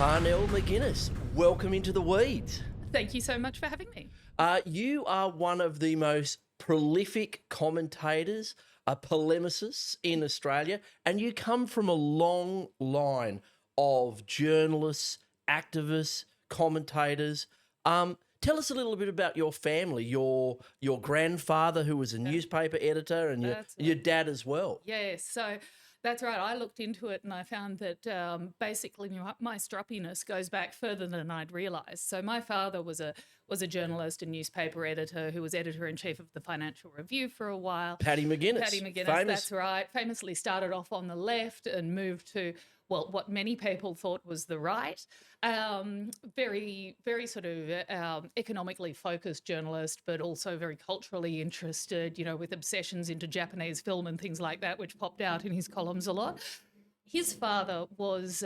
Parnell McGuinness, welcome into the weeds. Thank you so much for having me. You are one of the most prolific commentators, polemicists in Australia, and you come from a long line of journalists, activists, commentators. Tell us a little bit about your family, your grandfather who was a newspaper editor, and your dad as well. Yes, so that's right. I looked into it and I found that basically my struppiness goes back further than I'd realised. So my father was a journalist and newspaper editor who was editor-in-chief of the Financial Review for a while. Paddy McGuinness. Famous. That's right. Famously started off on the left and moved to, well, what many people thought was the right. Very, very sort of economically focused journalist, but also very culturally interested, with obsessions into Japanese film and things like that, which popped out in his columns a lot. His father was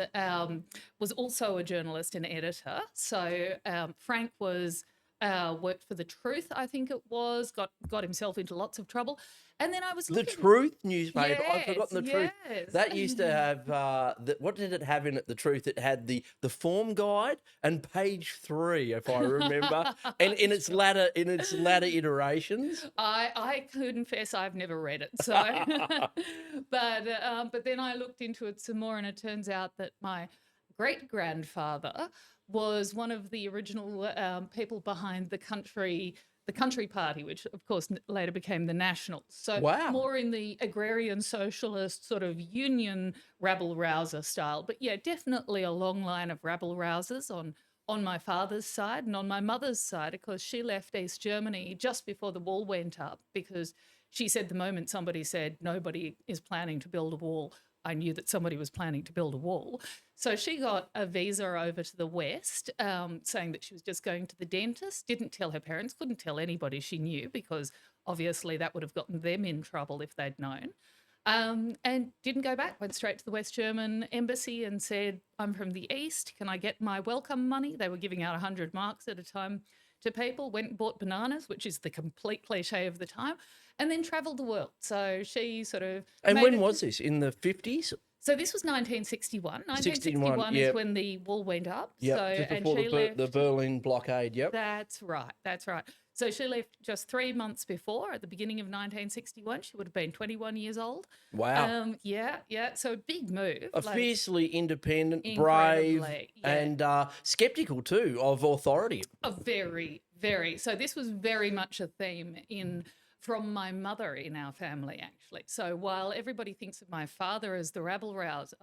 also a journalist and editor. So Frank was worked for The Truth, I think it was, got himself into lots of trouble. And then I was looking... The Truth newspaper. I've forgotten The Truth. Yes. That used to have, what did it have in it, The Truth? It had the form guide and page 3, if I remember, and in its latter iterations. I confess I've never read it, so but then I looked into it some more, and it turns out that my great-grandfather was one of the original people behind the Country Party, which of course later became the Nationals. So wow. More in the agrarian socialist sort of union rabble-rouser style. But yeah, definitely a long line of rabble-rousers on my father's side, and on my mother's side, of course, she left East Germany just before the wall went up, because she said the moment somebody said nobody is planning to build a wall, I knew that somebody was planning to build a wall. So she got a visa over to the West, saying that she was just going to the dentist, didn't tell her parents, couldn't tell anybody she knew, because obviously that would have gotten them in trouble if they'd known, and didn't go back, went straight to the West German embassy and said, I'm from the East, can I get my welcome money? They were giving out 100 marks at a time to people, went and bought bananas, which is the complete cliche of the time, and then travelled the world. So she sort of... And when was this? In the 50s? So this was 1961. 1961 yep. is when the wall went up. Yep, So, just before the Berlin blockade, yep. That's right. So she left just 3 months before, at the beginning of 1961. She would have been 21 years old. Wow. Yeah. So a big move. Fiercely independent, brave, and sceptical too of authority. Very, very. So this was very much a theme from my mother in our family, actually. So while everybody thinks of my father as the rabble-rouser,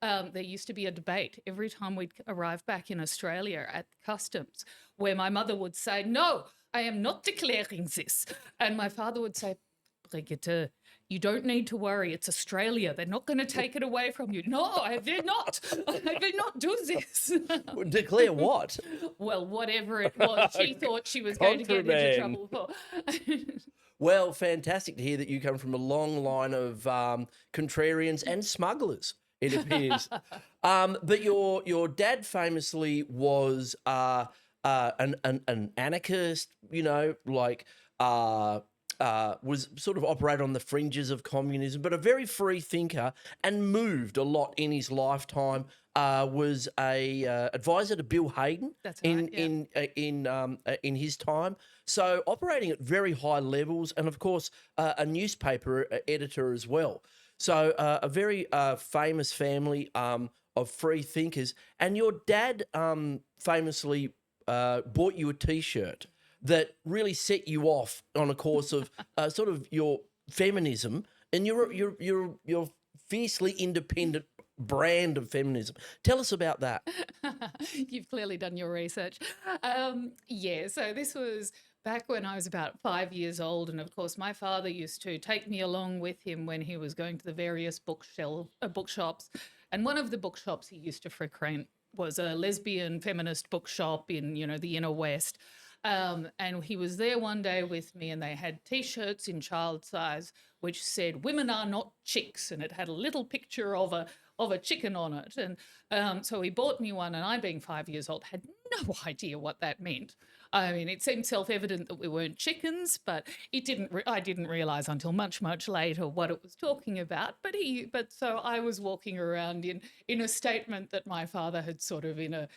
there used to be a debate every time we'd arrive back in Australia at customs, where my mother would say, no, I am not declaring this. And my father would say, Brigitte, you don't need to worry. It's Australia. They're not going to take it away from you. No, I will not. I will not do this. Declare what? Well, whatever it was, she thought she was going to get into trouble for. Well, fantastic to hear that you come from a long line of contrarians and smugglers, it appears. But your dad famously was an anarchist, was sort of operated on the fringes of communism, but a very free thinker and moved a lot in his lifetime. Was a advisor to Bill Hayden. That's right, in his time. So operating at very high levels, and of course a newspaper editor as well. So a very famous family of free thinkers. And your dad famously bought you a T-shirt that really set you off on a course of sort of your feminism and your fiercely independent brand of feminism. Tell us about that. You've clearly done your research. So this was back when I was about 5 years old, and of course my father used to take me along with him when he was going to the various bookshops, and one of the bookshops he used to frequent was a lesbian feminist bookshop in the inner west. And he was there one day with me, and they had T-shirts in child size which said "Women are not chicks," and it had a little picture of a chicken on it. And so he bought me one, and I, being 5 years old, had no idea what that meant. I mean, it seemed self-evident that we weren't chickens, but I didn't realize until much, much later what it was talking about. But so I was walking around in a statement that my father had sort of in a,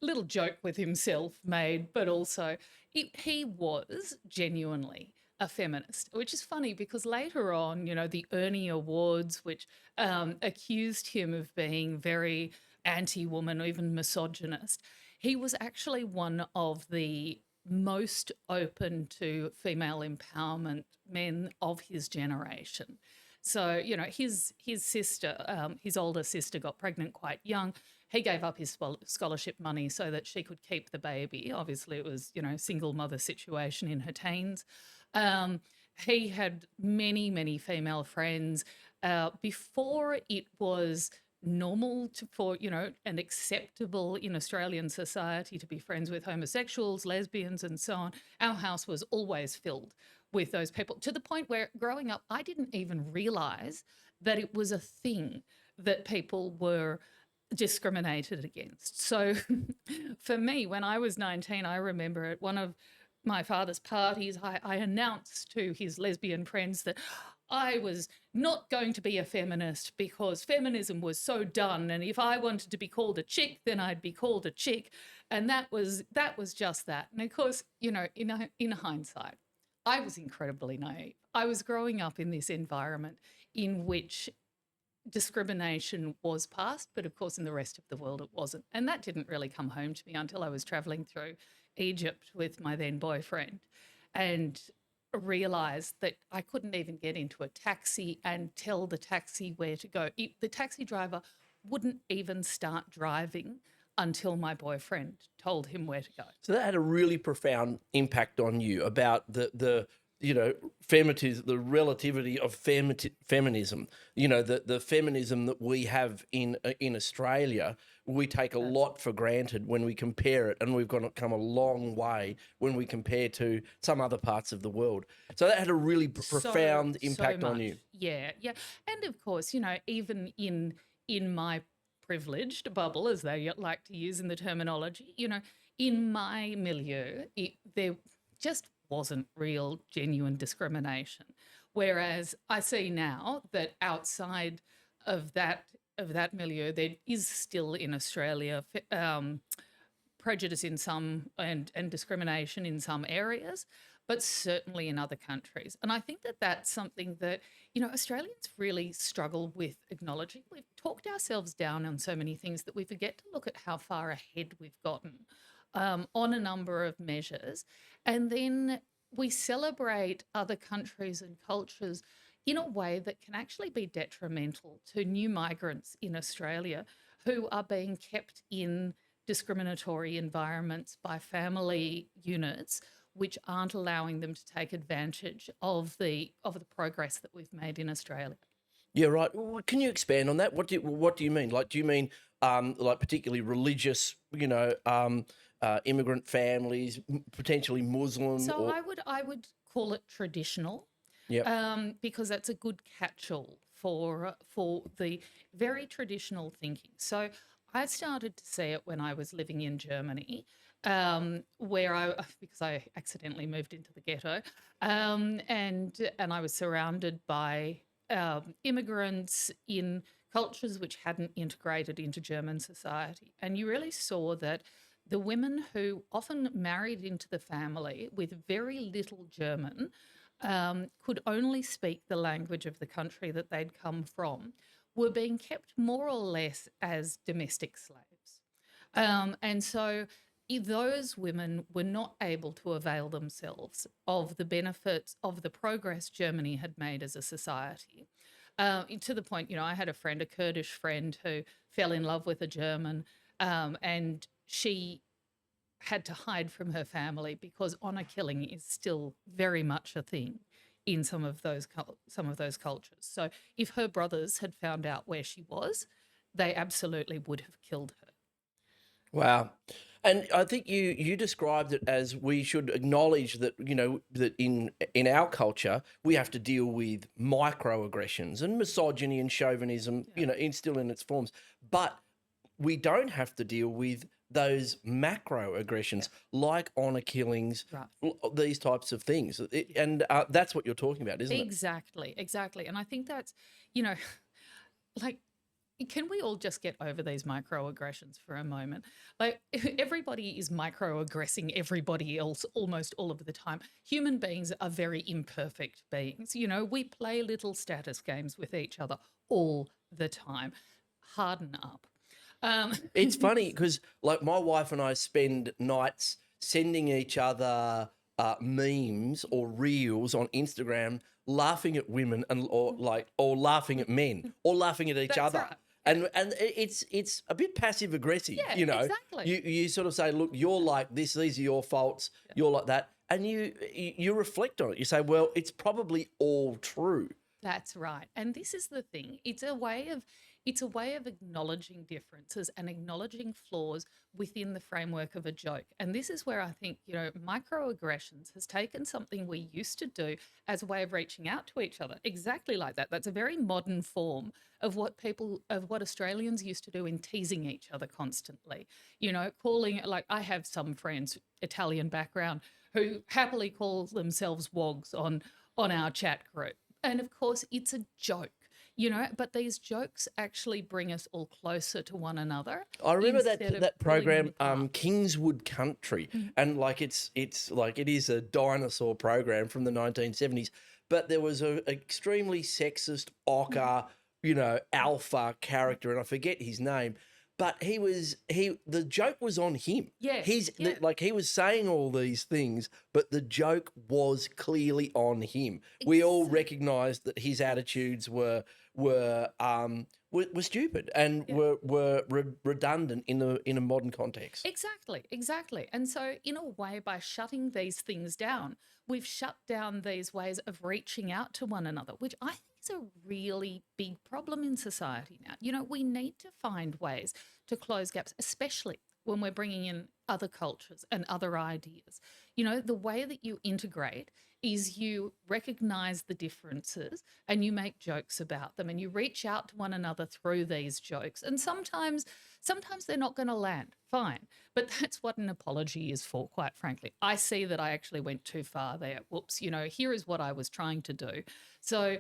little joke with himself made, but also he was genuinely a feminist, which is funny because later on, the Ernie Awards, which accused him of being very anti-woman or even misogynist, he was actually one of the most open to female empowerment men of his generation. So, his sister, his older sister, got pregnant quite young. He gave up his scholarship money so that she could keep the baby. Obviously, it was, single mother situation in her teens. Um, he had many, many female friends. Before it was normal for, and acceptable in Australian society to be friends with homosexuals, lesbians, and so on, our house was always filled with those people, to the point where growing up, I didn't even realise that it was a thing that people were discriminated against. So for me, when I was 19, I remember at one of my father's parties, I announced to his lesbian friends that I was not going to be a feminist because feminism was so done, and if I wanted to be called a chick, then I'd be called a chick, and that was just that. And of course, in hindsight, I was incredibly naive. I was growing up in this environment in which discrimination was passed, but of course in the rest of the world it wasn't. And that didn't really come home to me until I was traveling through Egypt with my then boyfriend and realized that I couldn't even get into a taxi and tell the taxi where to go. The taxi driver wouldn't even start driving until my boyfriend told him where to go. So that had a really profound impact on you about the the relativity of feminism. The feminism that we have in Australia, we take a lot for granted when we compare it, and we've come a long way when we compare to some other parts of the world. So that had a really profound impact on you. Yeah, yeah. And of course, even in my privileged bubble, as they like to use in the terminology, in my milieu, there just wasn't real, genuine discrimination. Whereas I see now that outside of that milieu, there is still in Australia prejudice in some and discrimination in some areas, but certainly in other countries. And I think that that's something that, Australians really struggle with acknowledging. We've talked ourselves down on so many things that we forget to look at how far ahead we've gotten on a number of measures. And then we celebrate other countries and cultures in a way that can actually be detrimental to new migrants in Australia who are being kept in discriminatory environments by family units which aren't allowing them to take advantage of the progress that we've made in Australia. Yeah, right. Well, can you expand on that? What do you mean? Like, do you mean like particularly religious, immigrant families, potentially Muslim? So I would call it traditional. Yeah. Because that's a good catch-all for the very traditional thinking. So I started to see it when I was living in Germany, because I accidentally moved into the ghetto, and I was surrounded by immigrants in cultures which hadn't integrated into German society, and you really saw that the women who often married into the family with very little German could only speak the language of the country that they'd come from, were being kept more or less as domestic slaves. And so those women were not able to avail themselves of the benefits of the progress Germany had made as a society. To the point, I had a Kurdish friend who fell in love with a German, and she had to hide from her family because honor killing is still very much a thing in some of those cultures. So if her brothers had found out where she was, they absolutely would have killed her. Wow. And I think you described it as we should acknowledge that, that in our culture, we have to deal with microaggressions and misogyny and chauvinism, still in its forms. But we don't have to deal with those macro aggressions like honor killings, Right. these types of things. And that's what you're talking about, isn't it? Exactly, exactly. And I think that's, you know, like, can we all just get over these microaggressions for a moment? Like, everybody is microaggressing everybody else almost all of the time. Human beings are very imperfect beings. You know, we play little status games with each other all the time. Harden up. Um, It's funny because, like, my wife and I spend nights sending each other memes or reels on Instagram, laughing at women or laughing at men, or laughing at each that's other. right. And it's a bit passive aggressive, Yeah, you know. exactly. You sort of say, look, you're like this; these are your faults. You're like that, and you reflect on it. You say, well, it's probably all true. That's right. And this is the thing. It's a way of acknowledging differences and acknowledging flaws within the framework of a joke. And this is where I think, microaggressions has taken something we used to do as a way of reaching out to each other. Exactly like that. That's a very modern form of what Australians used to do in teasing each other constantly. Calling it, like, I have some friends, Italian background, who happily call themselves wogs on our chat group. And of course, it's a joke, but these jokes actually bring us all closer to one another I remember instead of that pulling them program, apart. Kingswood Country, and like it's like it is a dinosaur program from the 1970s, but there was a extremely sexist ochre, alpha character, and I forget his name, but the joke was on him. Yeah, yeah, Like, he was saying all these things, but the joke was clearly on him. We all exactly. recognised that his attitudes were stupid and Yeah. were redundant in a modern context. Exactly, exactly. And so, in a way, by shutting these things down, we've shut down these ways of reaching out to one another, which I think is a really big problem in society now. We need to find ways to close gaps, especially when we're bringing in other cultures and other ideas. The way that you integrate is you recognize the differences and you make jokes about them and you reach out to one another through these jokes. And sometimes they're not going to land. Fine. But that's what an apology is for, quite frankly. I see that I actually went too far there. Whoops, here is what I was trying to do. So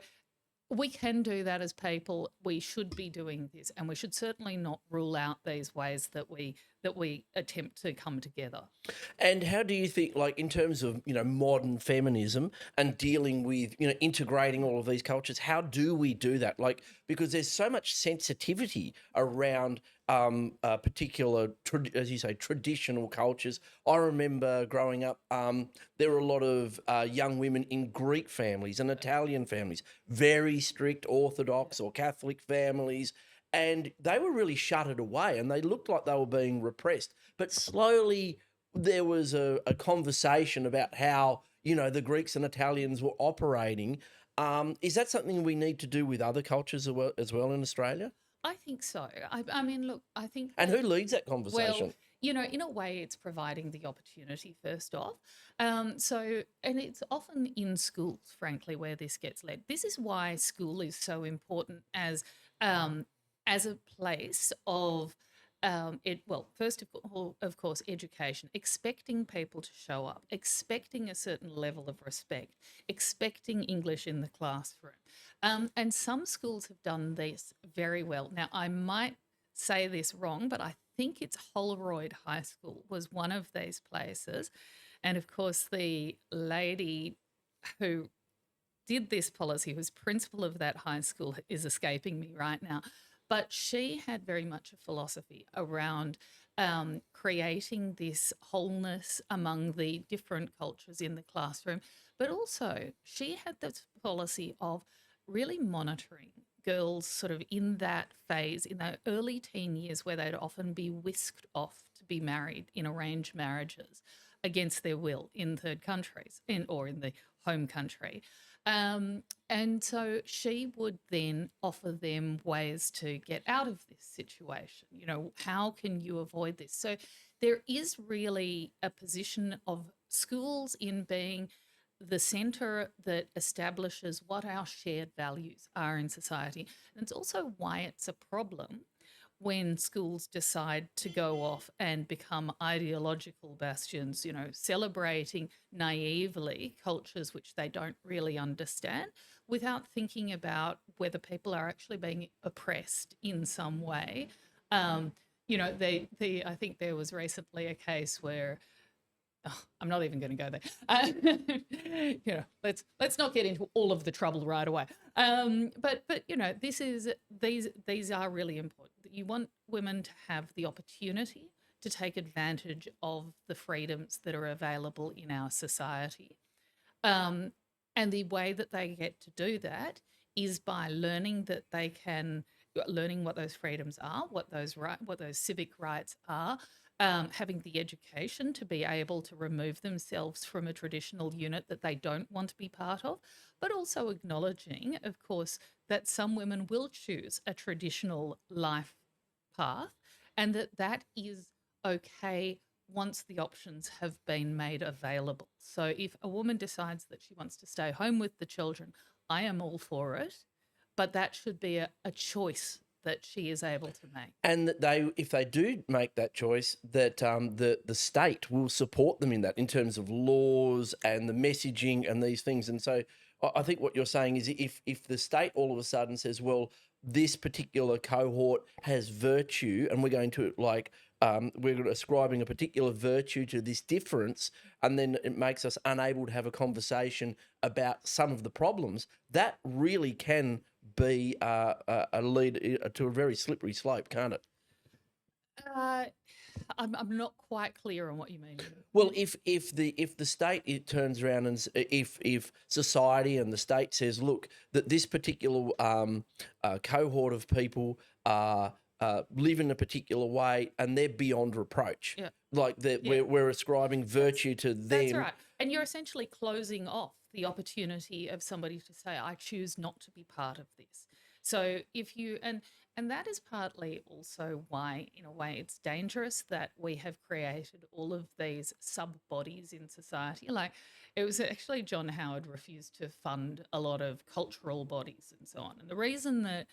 we can do that as people. We should be doing this, and we should certainly not rule out these ways that we attempt to come together. And how do you think, like, in terms of, modern feminism and dealing with, integrating all of these cultures, how do we do that? Like, because there's so much sensitivity around particular, as you say, traditional cultures. I remember growing up, there were a lot of young women in Greek families and Italian families, very strict Orthodox or Catholic families, and they were really shuttered away and they looked like they were being repressed. But slowly there was a conversation about how, the Greeks and Italians were operating. Is that something we need to do with other cultures as well in Australia? I think so. I mean, look, I think And that, who leads that well, conversation? in a way, it's providing the opportunity first off. And it's often in schools, frankly, where this gets led. This is why school is so important um, as a place of it. Well, first of course, education, expecting people to show up, expecting a certain level of respect, expecting English in the classroom. And some schools have done this very well. Now, I might say this wrong, but I think it's Holroyd High School was one of these places. And of course, the lady who did this policy, who's principal of that high school, is escaping me right now. But she had very much a philosophy around creating this wholeness among the different cultures in the classroom. But also, she had this policy of really monitoring girls sort of in that phase, in their early teen years, where they'd often be whisked off to be married in arranged marriages against their will in third countries or in the home country. And so she would then offer them ways to get out of this situation. How can you avoid this? So there is really a position of schools in being the centre that establishes what our shared values are in society. And it's also why it's a problem when schools decide to go off and become ideological bastions, celebrating naively cultures which they don't really understand without thinking about whether people are actually being oppressed in some way. Um, I think there was recently a case where I'm not even going to go there. Let's not get into all of the trouble right away. But these are really important. You want women to have the opportunity to take advantage of the freedoms that are available in our society. And the way that they get to do that is by learning what those freedoms are, what those civic rights are, having the education to be able to remove themselves from a traditional unit that they don't want to be part of, but also acknowledging, of course, that some women will choose a traditional life path and that is okay once the options have been made available. So if a woman decides that she wants to stay home with the children, I am all for it, but that should be a choice that she is able to make. And that if they do make that choice, that the state will support them in that, in terms of laws and the messaging and these things. And so I think what you're saying is if the state all of a sudden says, well, this particular cohort has virtue and we're going to we're ascribing a particular virtue to this difference, and then it makes us unable to have a conversation about some of the problems, that really can be a lead to a very slippery slope, can't it? I'm not quite clear on what you mean. Well, if the state turns around and if society and the state says, look, that this particular cohort of people live in a particular way and they're beyond reproach, we're ascribing virtue to them. That's right, and you're essentially closing off the opportunity of somebody to say, I choose not to be part of this. So if you and that is partly also why, in a way, it's dangerous that we have created all of these sub-bodies in society. Like, it was actually John Howard refused to fund a lot of cultural bodies and so on. And the reason that,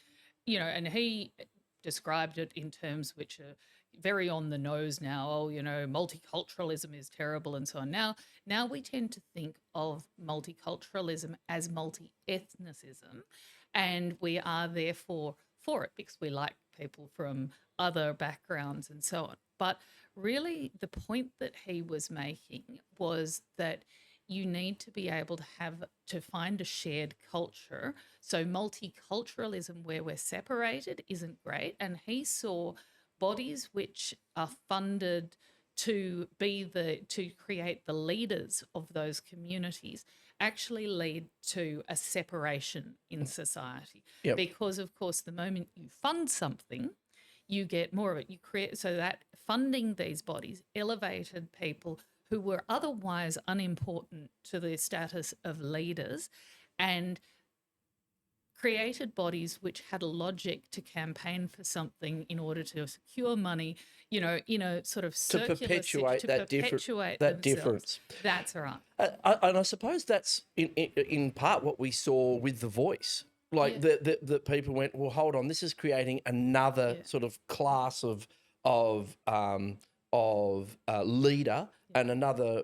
and he described it in terms which are very on the nose now. Oh, multiculturalism is terrible and so on. Now we tend to think of multiculturalism as multi-ethnicism, and we are therefore for it because we like people from other backgrounds and so on. But really the point that he was making was that you need to be able to find a shared culture. So multiculturalism where we're separated isn't great. And he saw bodies which are funded to create the leaders of those communities actually lead to a separation in society. Yep. Because, of course, the moment you fund something, you get more of it. You create, so that funding these bodies elevated people who were otherwise unimportant to the status of leaders and created bodies which had a logic to campaign for something in order to secure money, in a sort of circular to perpetuate that difference. That's right. And I suppose that's in part what we saw with The Voice. That people went, well, hold on, this is creating another sort of class of leader and another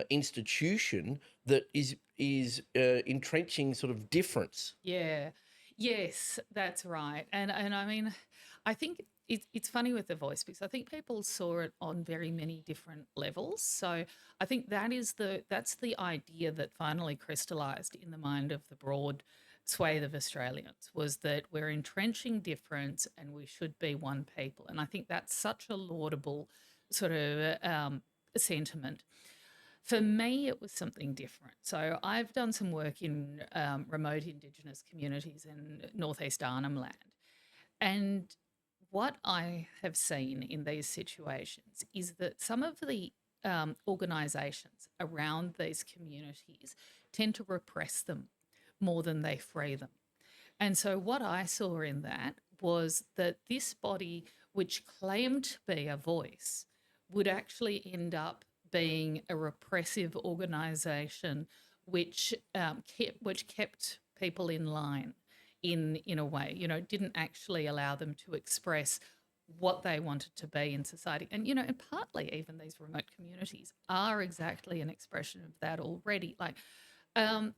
institution that is entrenching sort of difference. Yeah. Yes, that's right. And I mean, I think it's funny with The Voice because I think people saw it on very many different levels. So I think that's the idea that finally crystallized in the mind of the broad swathe of Australians, was that we're entrenching difference and we should be one people. And I think that's such a laudable sort of sentiment. For me, it was something different. So I've done some work in remote Indigenous communities in northeast Arnhem Land. And what I have seen in these situations is that some of the organisations around these communities tend to repress them more than they free them. And so what I saw in that was that this body, which claimed to be a voice, would actually end up being a repressive organisation which kept people in line in a way, didn't actually allow them to express what they wanted to be in society. And, and partly even these remote communities are exactly an expression of that already. Like,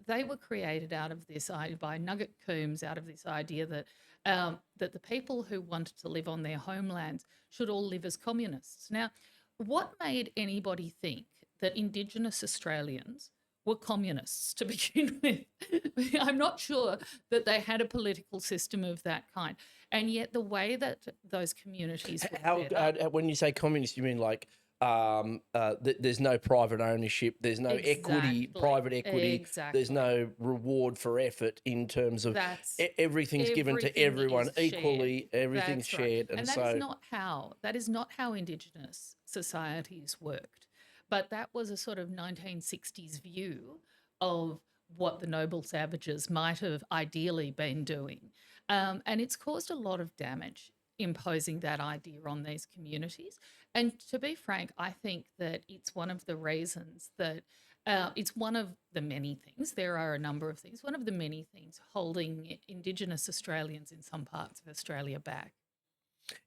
they were created out of this idea by Nugget Coombs, out of this idea that that the people who wanted to live on their homelands should all live as communists. Now, what made anybody think that Indigenous Australians were communists to begin with? I'm not sure that they had a political system of that kind. And yet the way that those communities were set up, When you say communist, you mean like there's no private ownership, there's no equity, private equity, there's no reward for effort in terms of that's everything's given to everything everyone is equally, shared. everything's That's right. shared, And that is not how Indigenous societies worked. But that was a sort of 1960s view of what the noble savages might have ideally been doing. And it's caused a lot of damage imposing that idea on these communities. And to be frank, I think that it's one of the reasons that it's one of the many things, there are a number of things, one of the many things holding Indigenous Australians in some parts of Australia back.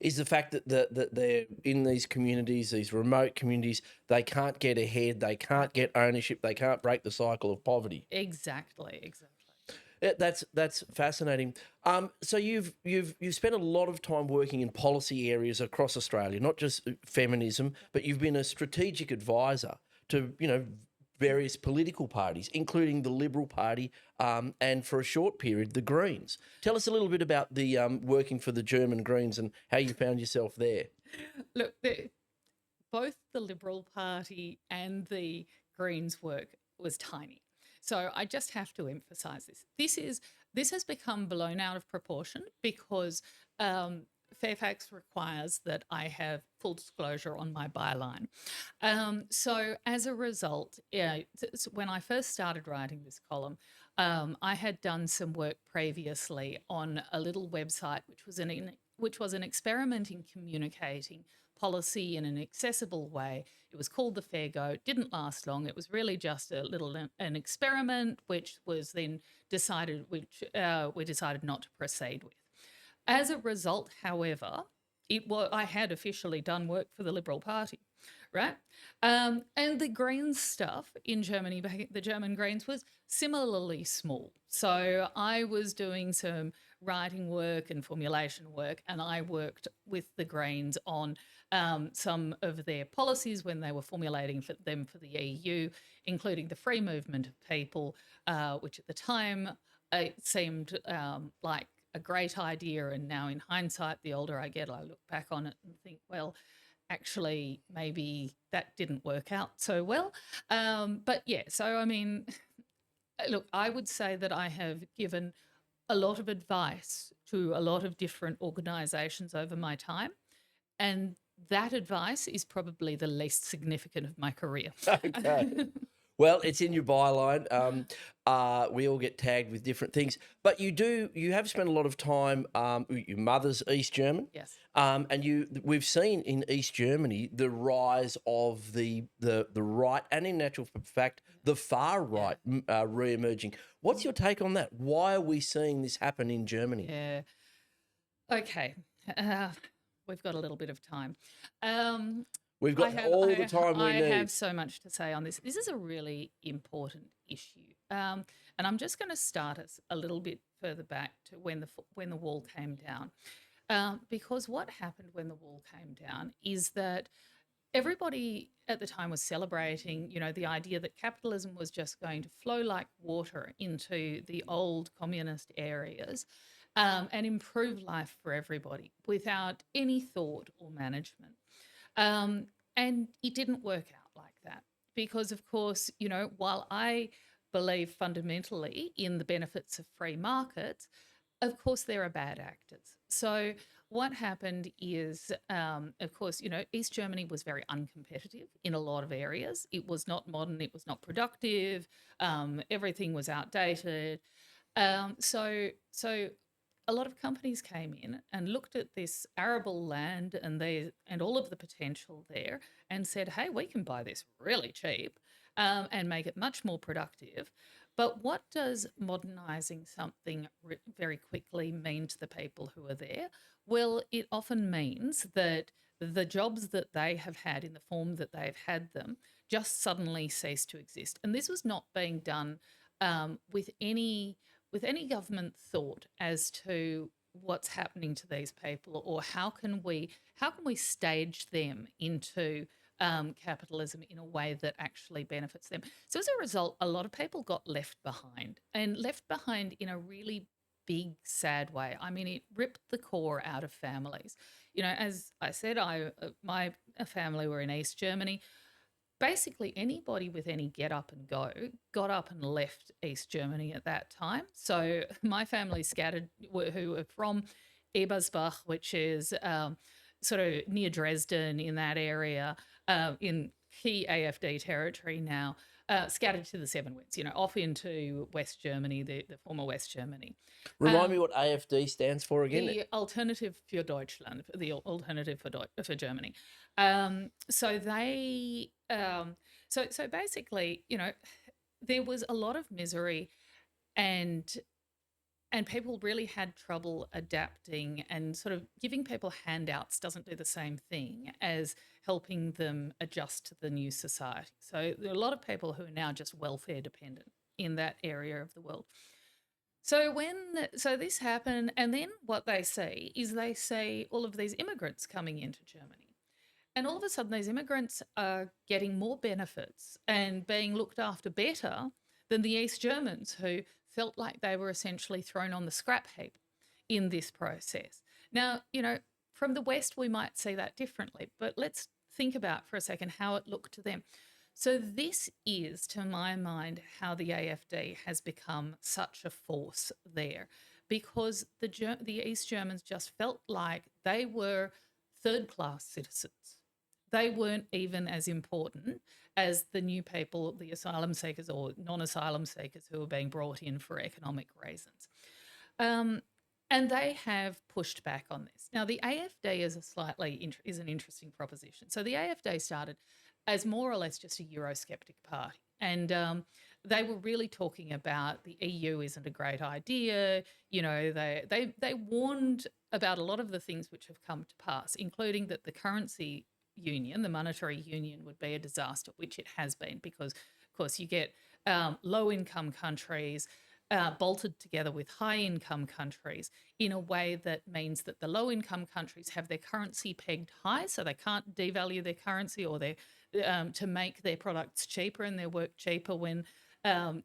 is the fact that they're in these communities, these remote communities, they can't get ahead, they can't get ownership, they can't break the cycle of poverty. Exactly. Yeah, that's fascinating. So you've spent a lot of time working in policy areas across Australia, not just feminism, but you've been a strategic advisor to various political parties, including the Liberal Party, and for a short period the Greens. Tell us a little bit about the working for the German Greens and how you found yourself there. Look, both the Liberal Party and the Greens' work was tiny. So I just have to emphasise this. This has become blown out of proportion because Fairfax requires that I have full disclosure on my byline. So as a result, when I first started writing this column, I had done some work previously on a little website which was an experiment in communicating policy in an accessible way. It was called The Fair Go. It didn't last long. It was really just an experiment, which was then decided, we decided not to proceed with. As a result, however, I had officially done work for the Liberal Party, right? And the Greens stuff in Germany, the German Greens, was similarly small. So I was doing some writing work and formulation work, and I worked with the Greens on some of their policies when they were formulating them for the EU, including the free movement of people, which at the time it seemed like a great idea. And now in hindsight, the older I get, I look back on it and think, well, actually, maybe that didn't work out so well. But yeah, so I mean, look, I would say that I have given a lot of advice to a lot of different organisations over my time. And that advice is probably the least significant of my career. Okay. Well, it's in your byline. We all get tagged with different things, but you have spent a lot of time. Your mother's East German, Yes. and we've seen in East Germany the rise of the right, and in actual fact, the far right re-emerging. What's your take on that? Why are we seeing this happen in Germany? Yeah. Okay. We've got a little bit of time. We've got all the time we need. I have so much to say on this. This is a really important issue. And I'm just going to start us a little bit further back to when the wall came down. Because what happened when the wall came down is that everybody at the time was celebrating, the idea that capitalism was just going to flow like water into the old communist areas and improve life for everybody without any thought or management. And it didn't work out like that because, of course, while I believe fundamentally in the benefits of free markets, of course, there are bad actors. So what happened is, of course, East Germany was very uncompetitive in a lot of areas. It was not modern. It was not productive. Everything was outdated. So a lot of companies came in and looked at this arable land and all of the potential there and said, hey, we can buy this really cheap and make it much more productive. But what does modernizing something very quickly mean to the people who are there? Well, it often means that the jobs that they have had in the form that they've had them just suddenly cease to exist. And this was not being done with any government thought as to what's happening to these people, or how can we stage them into capitalism in a way that actually benefits them. So as a result, a lot of people got left behind, and left behind in a really big, sad way. I mean, it ripped the core out of families. As I said, my family were in East Germany. Basically, anybody with any get up and go got up and left East Germany at that time. So my family scattered, who were from Ebersbach, which is sort of near Dresden, in that area, in key AfD territory now, scattered to the seven winds, off into West Germany, the former West Germany. Remind me what AfD stands for again. The Alternative für Deutschland, the alternative for Germany. So they, so basically, there was a lot of misery, and people really had trouble adapting, and sort of giving people handouts doesn't do the same thing as helping them adjust to the new society. So there are a lot of people who are now just welfare dependent in that area of the world. So this happened, and then what they see is all of these immigrants coming into Germany. And all of a sudden, these immigrants are getting more benefits and being looked after better than the East Germans, who felt like they were essentially thrown on the scrap heap in this process. Now, from the West, we might see that differently, but let's think about for a second how it looked to them. So this is, to my mind, how the AfD has become such a force there, because the East Germans just felt like they were third-class citizens. They weren't even as important as the new people, the asylum seekers or non-asylum seekers who were being brought in for economic reasons. And they have pushed back on this. Now, the AfD is an interesting proposition. So the AfD started as more or less just a Eurosceptic party. And they were really talking about the EU isn't a great idea. They warned about a lot of the things which have come to pass, including that the currency union, the monetary union, would be a disaster, which it has been, because, of course, you get low-income countries bolted together with high-income countries in a way that means that the low-income countries have their currency pegged high, so they can't devalue their currency or to make their products cheaper and their work cheaper when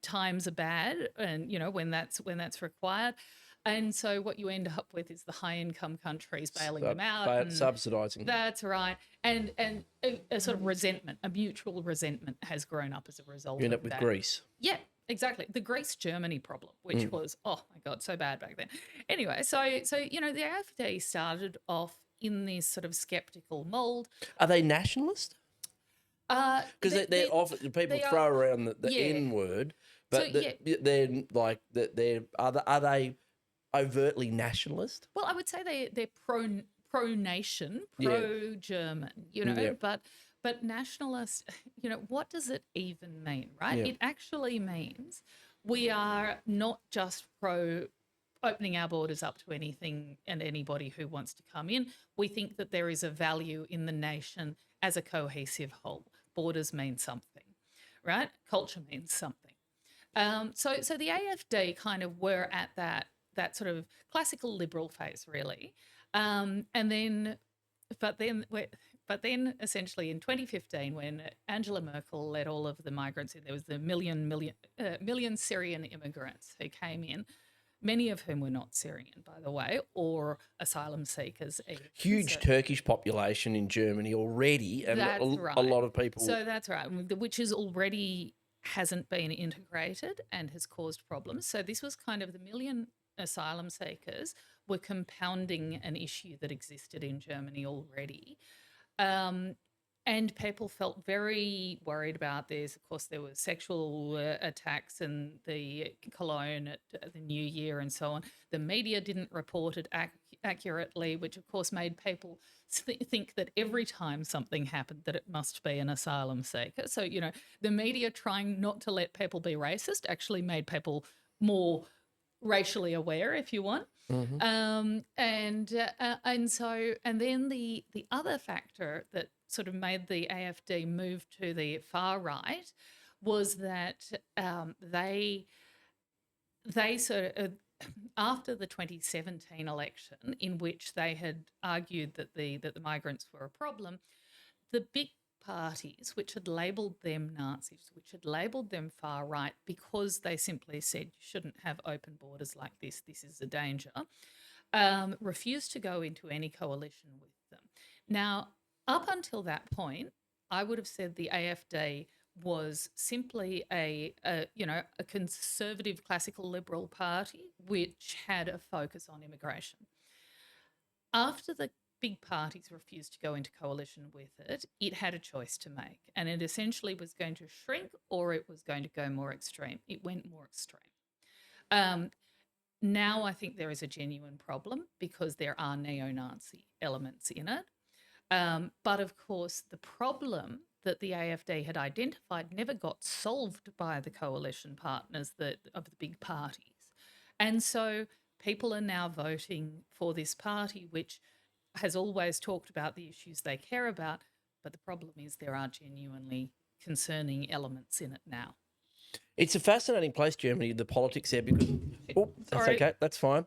times are bad, and when that's required. And so what you end up with is the high-income countries bailing them out, and subsidising. That's right. And a sort of resentment, a mutual resentment, has grown up as a result. You end up with Greece. Yeah, exactly. The Greece-Germany problem, which was, oh my God, so bad back then. Anyway, so the AfD started off in this sort of skeptical mould. Are they nationalist? Because they're often, people throw around the N word, but they're like are they overtly nationalist? Well, I would say they're pro-nation, pro-German, but nationalist, what does it even mean, right? Yeah. It actually means we are not just pro opening our borders up to anything and anybody who wants to come in. We think that there is a value in the nation as a cohesive whole. Borders mean something, right? Culture means something. So the AfD kind of were at that sort of classical liberal phase, really, but then essentially in 2015, when Angela Merkel led all of the migrants in, there was the million Syrian immigrants who came in, many of whom were not Syrian, by the way, or asylum seekers. Huge Turkish population in Germany already, and a lot of people. So that's right, which is already hasn't been integrated and has caused problems. So this was kind of the million asylum seekers were compounding an issue that existed in Germany already. And And people felt very worried about this. Of course, there were sexual attacks and the cologne at the New Year and so on. The media didn't report it accurately, which of course made people think that every time something happened that it must be an asylum seeker. So, the media trying not to let people be racist actually made people more racially aware, if you want. Mhm. And then the other factor that sort of made the AFD move to the far right was that they sort of after the 2017 election, in which they had argued that the migrants were a problem, the big parties, which had labelled them Nazis, which had labelled them far right because they simply said you shouldn't have open borders like this is a danger, refused to go into any coalition with them. Now, up until that point, I would have said the AFD was simply a conservative classical liberal party which had a focus on immigration. After the big parties refused to go into coalition with it, it had a choice to make, and it essentially was going to shrink or it was going to go more extreme. It went more extreme. Now I think there is a genuine problem because there are neo-Nazi elements in it. But of course, the problem that the AFD had identified never got solved by the coalition partners of the big parties. And so people are now voting for this party, which has always talked about the issues they care about. But the problem is there are genuinely concerning elements in it now. It's a fascinating place, Germany, the politics there, because that's Sorry. okay, that's fine.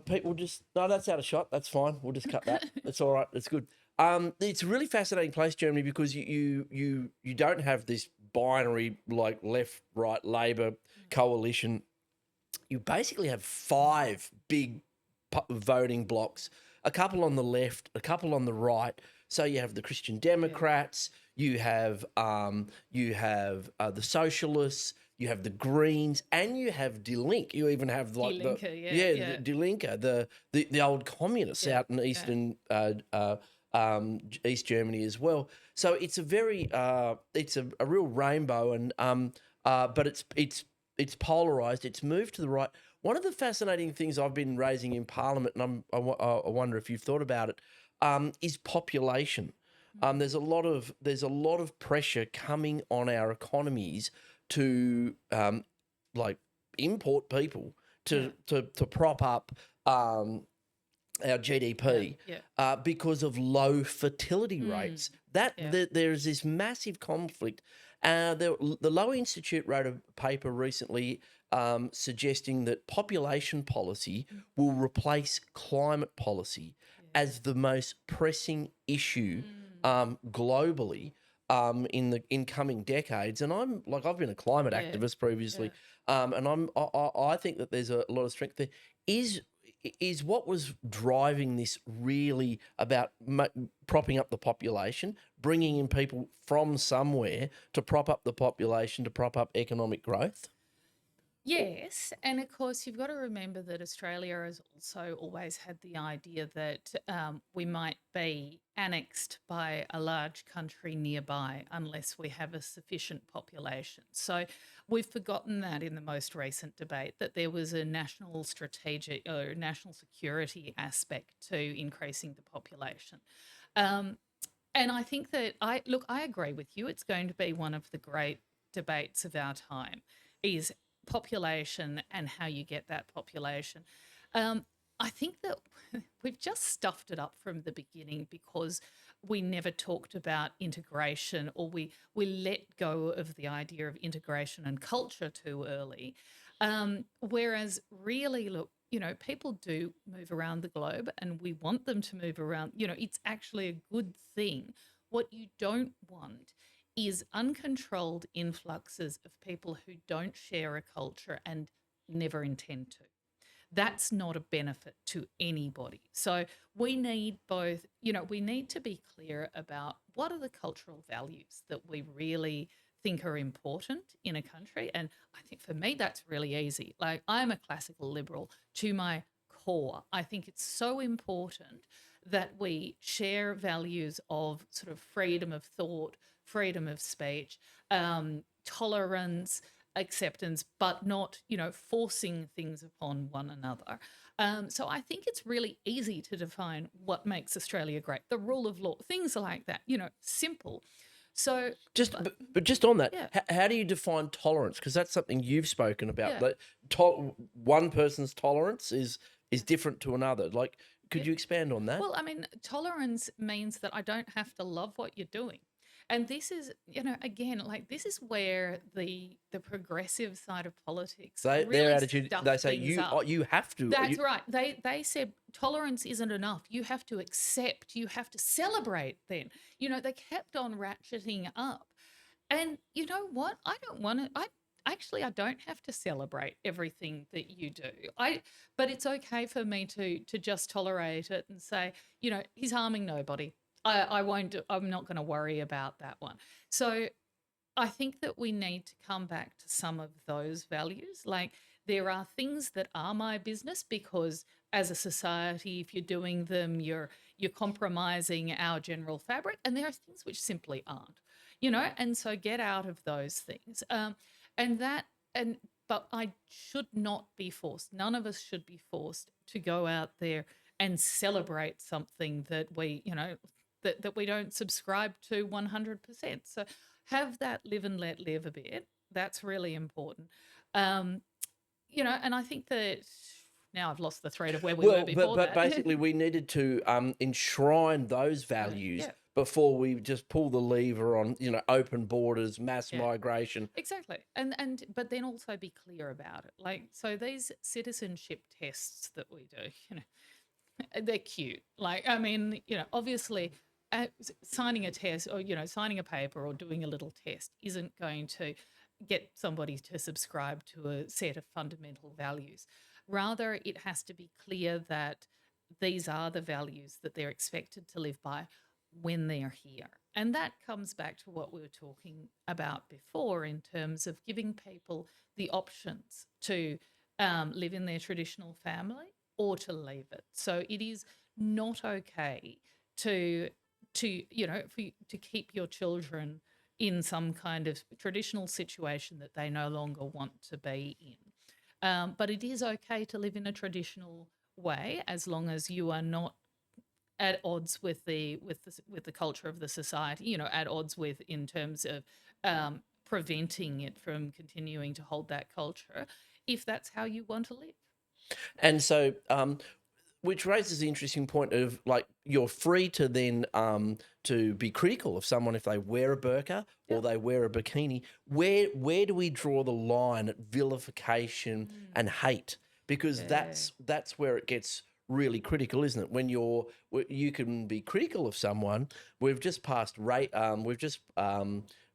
People just that's out of shot. That's fine. We'll just cut that. That's all right. That's good. It's a really fascinating place, Germany, because you don't have this binary like left, right, Labor coalition. You basically have 5 big voting blocks, a couple on the left, a couple on the right. So you have the Christian Democrats, you have the Socialists, you have the Greens, and you have Die Linke. You even have like Die Linke, Die Linke, the old communists out in eastern East Germany as well. So it's a very it's a real rainbow, and but it's polarized. It's moved to the right. One of the fascinating things I've been raising in Parliament, and I wonder if you've thought about it, is population. There's a lot of pressure coming on our economies to like import people to prop up our GDP because of low fertility rates. There's this massive conflict. The Lowy Institute wrote a paper recently suggesting that population policy will replace climate policy as the most pressing issue globally in the incoming decades. And I've been a climate activist previously, and I think that there's a lot of strength there. Is what was driving this really about propping up the population, bringing in people from somewhere to prop up the population, to prop up economic growth? Yes, and of course you've got to remember that Australia has also always had the idea that we might be annexed by a large country nearby unless we have a sufficient population. So we've forgotten that in the most recent debate, that there was a national strategic or national security aspect to increasing the population. And I think that I agree with you. It's going to be one of the great debates of our time is population and how you get that population. I think that we've just stuffed it up from the beginning because we never talked about integration, or we let go of the idea of integration and culture too early. Whereas really, look, people do move around the globe and we want them to move around. It's actually a good thing. What you don't want is uncontrolled influxes of people who don't share a culture and never intend to. That's not a benefit to anybody. So we need both, we need to be clear about what are the cultural values that we really think are important in a country. And I think for me, that's really easy. Like, I'm a classical liberal to my core. I think it's so important that we share values of sort of freedom of thought, freedom of speech, tolerance, acceptance, but not, forcing things upon one another. So I think it's really easy to define what makes Australia great. The rule of law, things like that, simple. So, But just on that, yeah, how do you define tolerance? Because that's something you've spoken about. yeah, That one person's tolerance is different to another. Like, yeah. could you expand on that? Well, I mean, tolerance means that I don't have to love what you're doing. And this is, again, like this is where the progressive side of politics Their really attitude, stuff they say things up. you have to. That's right. They said tolerance isn't enough. You have to accept, you have to celebrate then. They kept on ratcheting up. And you know what? I don't want to I don't have to celebrate everything that you do. But it's okay for me to just tolerate it and say, he's harming nobody. I won't I'm not going to worry about that one. So I think that we need to come back to some of those values. Like there are things that are my business because as a society, if you're doing them, you're compromising our general fabric. And there are things which simply aren't, and so get out of those things. And that and but I should not be forced. None of us should be forced to go out there and celebrate something that that we don't subscribe to 100%. So have that live and let live a bit. That's really important. Um, and I think that now I've lost the thread of where we were Well, before but that. basically, we needed to enshrine those values Yeah, before we just pull the lever on, open borders, mass yeah, migration. exactly. And but then also be clear about it. Like so, these citizenship tests that we do, they're cute. Like I mean, obviously. Signing a test or signing a paper or doing a little test isn't going to get somebody to subscribe to a set of fundamental values. Rather, it has to be clear that these are the values that they're expected to live by when they're here. And that comes back to what we were talking about before in terms of giving people the options to live in their traditional family or to leave it. So it is not okay to for you to keep your children in some kind of traditional situation that they no longer want to be in. But it is okay to live in a traditional way as long as you are not at odds with the culture of the society. At odds with in terms of preventing it from continuing to hold that culture, if that's how you want to live. And so, which raises the interesting point of like you're free to then to be critical of someone if they wear a burqa Yeah. or they wear a bikini. Where do we draw the line at vilification and hate? Because Yeah. that's where it gets really critical, isn't it? When you can be critical of someone. We've just passed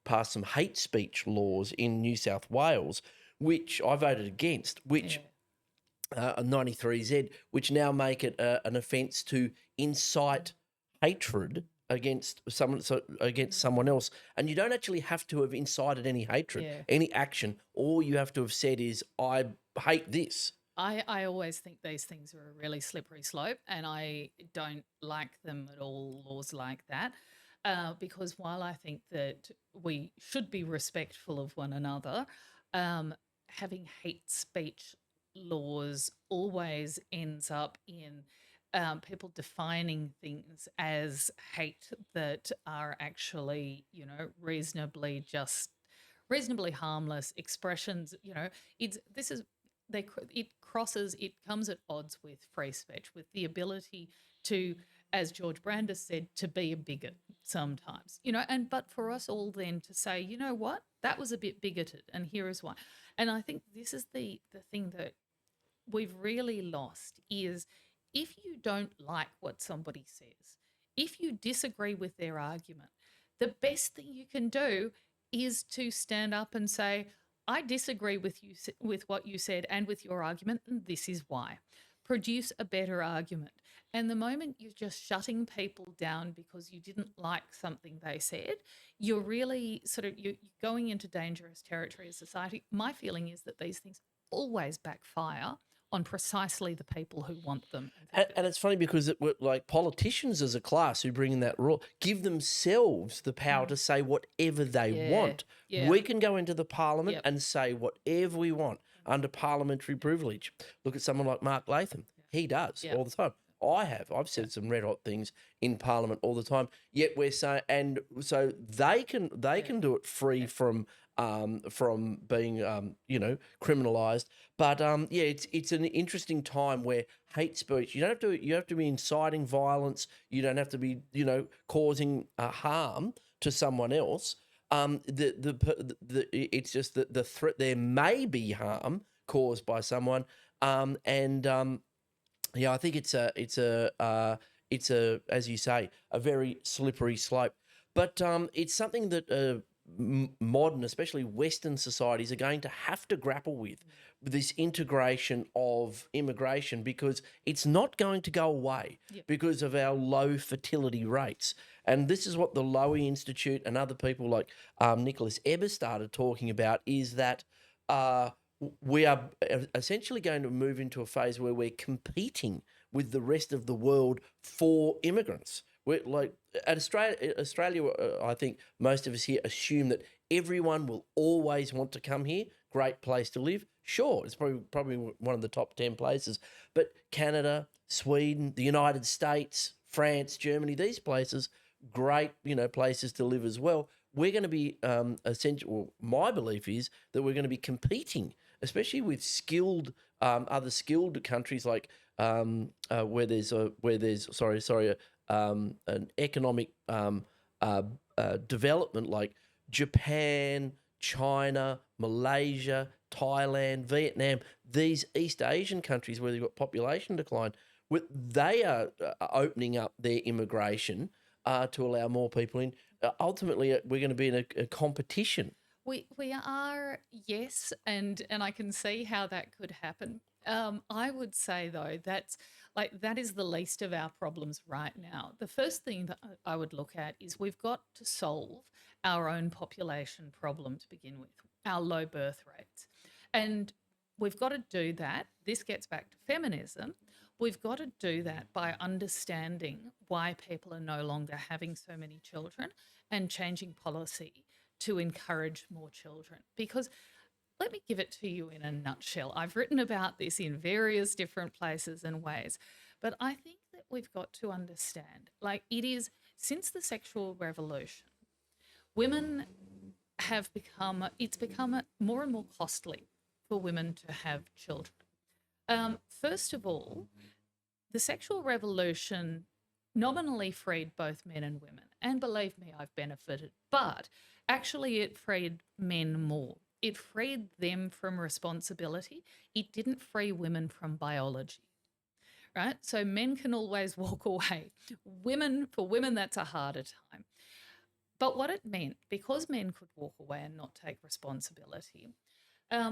passed some hate speech laws in New South Wales, which I voted against, which Yeah. a 93Z, which now make it an offence to incite hatred against someone else, and you don't actually have to have incited any hatred, Yeah. any action. All you have to have said is, "I hate this." I always think these things are a really slippery slope, and I don't like them at all, laws like that, because while I think that we should be respectful of one another, having hate speech laws always ends up in people defining things as hate that are actually, reasonably harmless expressions. It's this is it comes at odds with free speech, with the ability to, as George Brandis said, to be a bigot sometimes, but for us all then to say, you know what, that was a bit bigoted and here is why. And I think this is the thing that we've really lost is if you don't like what somebody says, if you disagree with their argument, the best thing you can do is to stand up and say, I disagree with you with what you said and with your argument, and this is why. Produce a better argument. And the moment you're just shutting people down because you didn't like something they said, you're really you're going into dangerous territory as society. My feeling is that these things always backfire on precisely the people who want them. And it's funny because like politicians as a class who bring in that rule give themselves the power to say whatever they want. Yeah. We can go into the parliament Yep. and say whatever we want under parliamentary privilege. Look at someone like Mark Latham. He does all the time. I've said some red hot things in Parliament all the time. Yet we're saying, and so they can do it free from being criminalised. But it's an interesting time where hate speech. You have to be inciting violence. You don't have to be causing harm to someone else. It's just that the threat, there may be harm caused by someone, yeah, I think it's a as you say, a very slippery slope. But it's something that modern, especially Western societies, are going to have to grapple with this integration of immigration, because it's not going to go away because of our low fertility rates. And this is what the Lowy Institute and other people like Nicholas Eber started talking about, is that we are essentially going to move into a phase where we're competing with the rest of the world for immigrants. We're like at Australia, I think most of us here assume that everyone will always want to come here. Great place to live. Sure, it's probably one of the top 10 places. But Canada, Sweden, the United States, France, Germany, these places, great places to live as well. We're going to be essential. My belief is that we're going to be competing, especially with other skilled countries like where there's an economic development like Japan, China, Malaysia, Thailand, Vietnam, these East Asian countries where they've got population decline. They are opening up their immigration to allow more people in. Ultimately, we're going to be in a competition. We are, yes, and I can see how that could happen. I would say though that is the least of our problems right now. The first thing that I would look at is we've got to solve our own population problem to begin with, our low birth rates, and we've got to do that. This gets back to feminism. We've got to do that by understanding why people are no longer having so many children and changing policy to encourage more children. Because let me give it to you in a nutshell. I've written about this in various different places and ways, but I think that we've got to understand, since the sexual revolution, women it's become more and more costly for women to have children. First of all, the sexual revolution nominally freed both men and women. And believe me, I've benefited. But actually it freed men more. It freed them from responsibility. It didn't free women from biology, right? So men can always walk away. For women, that's a harder time. But what it meant, because men could walk away and not take responsibility,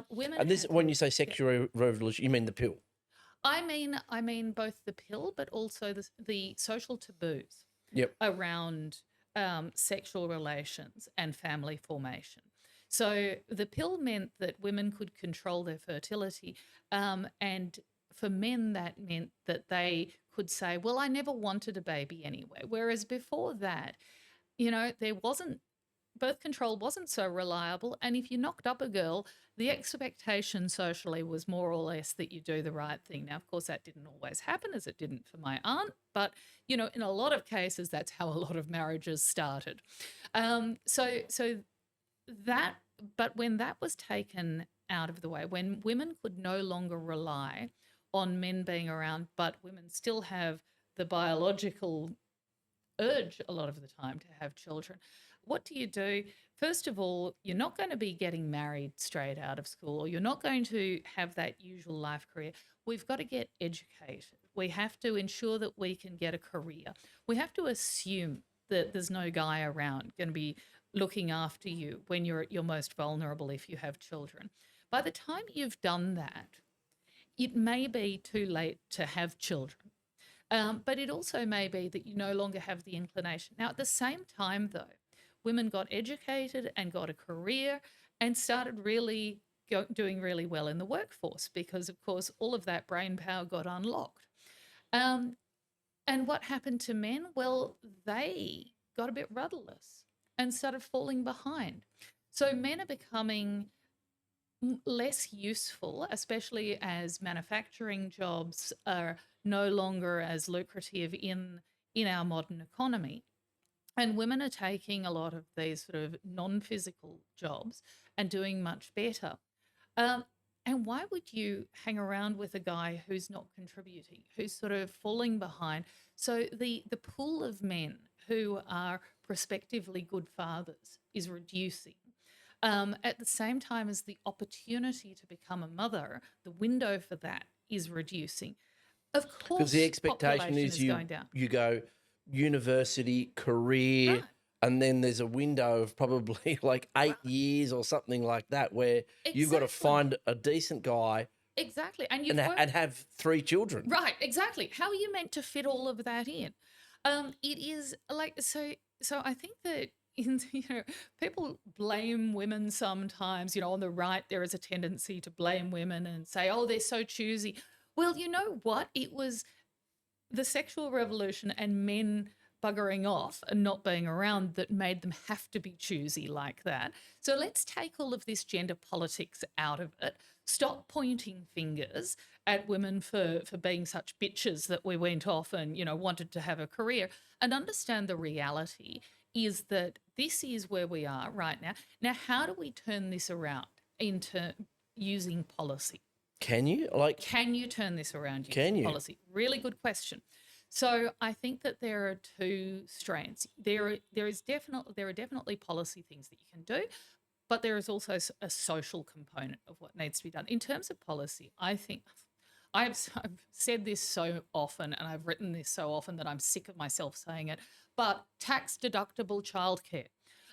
women... And this, when you say sexual revolution, you mean the pill? I mean both the pill, but also the social taboos around sexual relations and family formation. So the pill meant that women could control their fertility, and for men that meant that they could say, well, I never wanted a baby anyway. Whereas before that, birth control wasn't so reliable. And if you knocked up a girl, the expectation socially was more or less that you do the right thing. Now, of course, that didn't always happen, as it didn't for my aunt. But, in a lot of cases, that's how a lot of marriages started. But when that was taken out of the way, when women could no longer rely on men being around, but women still have the biological urge a lot of the time to have children, what do you do? First of all, you're not going to be getting married straight out of school, or you're not going to have that usual life career. We've got to get educated. We have to ensure that we can get a career. We have to assume that there's no guy around going to be looking after you when you're at your most vulnerable if you have children. By the time you've done that, it may be too late to have children. But it also may be that you no longer have the inclination. Now, at the same time, though, women got educated and got a career and started really doing really well in the workforce because, of course, all of that brain power got unlocked. Um, and what happened to men? Well, they got a bit rudderless and started falling behind. So men are becoming less useful, especially as manufacturing jobs are no longer as lucrative in our modern economy. And women are taking a lot of these sort of non-physical jobs and doing much better. Um, and why would you hang around with a guy who's not contributing, who's sort of falling behind? So the pool of men who are prospectively good fathers is reducing. At the same time as the opportunity to become a mother, the window for that is reducing. Of Because the course, expectation population is is going down. you go university, career, Right, and then there's a window of probably like 8 years or something like that where you've got to exactly, find a decent guy exactly. And and you've worked and have 3 children. right, exactly. How are you meant to fit all of that in? It is like so. So I think that people blame women sometimes. On the right there is a tendency to blame women and say, "Oh, they're so choosy." Well, you know what? It was the sexual revolution and men buggering off and not being around that made them have to be choosy like that. So let's take all of this gender politics out of it. Stop pointing fingers at women for being such bitches that we went off and, wanted to have a career, and understand the reality is that this is where we are right now. Now, how do we turn this around into using policy? Can you? Can you turn this around Can using you? policy? Really good question. So I think that there are two strands. There are definitely policy things that you can do, but there is also a social component of what needs to be done. In terms of policy, I think I've said this so often and I've written this so often that I'm sick of myself saying it, but tax deductible childcare.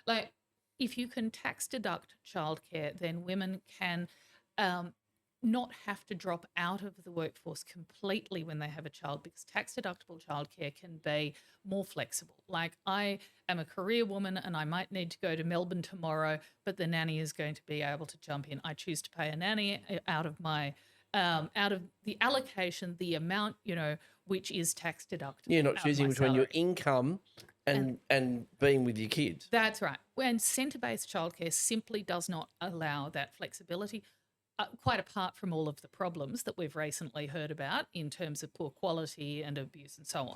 Like, if you can tax deduct childcare, then women can um, not have to drop out of the workforce completely when they have a child, because tax deductible childcare can be more flexible. Like, I am a career woman and I might need to go to Melbourne tomorrow, but the nanny is going to be able to jump in. I choose to pay a nanny out of the allocation, the amount, which is tax deductible. You're not out of choosing my between your salary. income and being with your kids. That's right. When centre-based childcare simply does not allow that flexibility, quite apart from all of the problems that we've recently heard about in terms of poor quality and abuse and so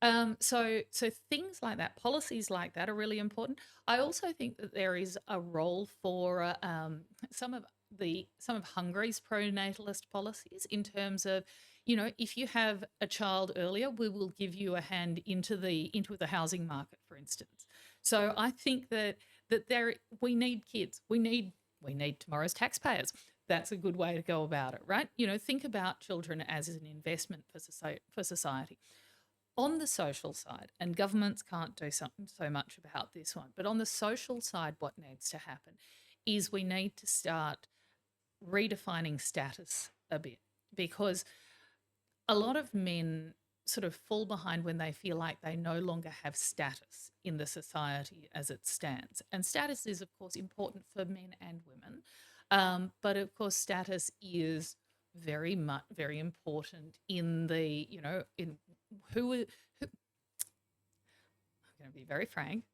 on. So things like that, policies like that, are really important. I also think that there is a role for some of Hungary's pronatalist policies in terms of, if you have a child earlier, we will give you a hand into the housing market, for instance. So I think that we need kids. We need tomorrow's taxpayers. That's a good way to go about it, right? Think about children as an investment for society. On the social side, and governments can't do so much about this one, but on the social side, what needs to happen is we need to start redefining status a bit, because a lot of men sort of fall behind when they feel like they no longer have status in the society as it stands. And status is, of course, important for men and women. But of course, status is very important in in who I'm going to be very frank,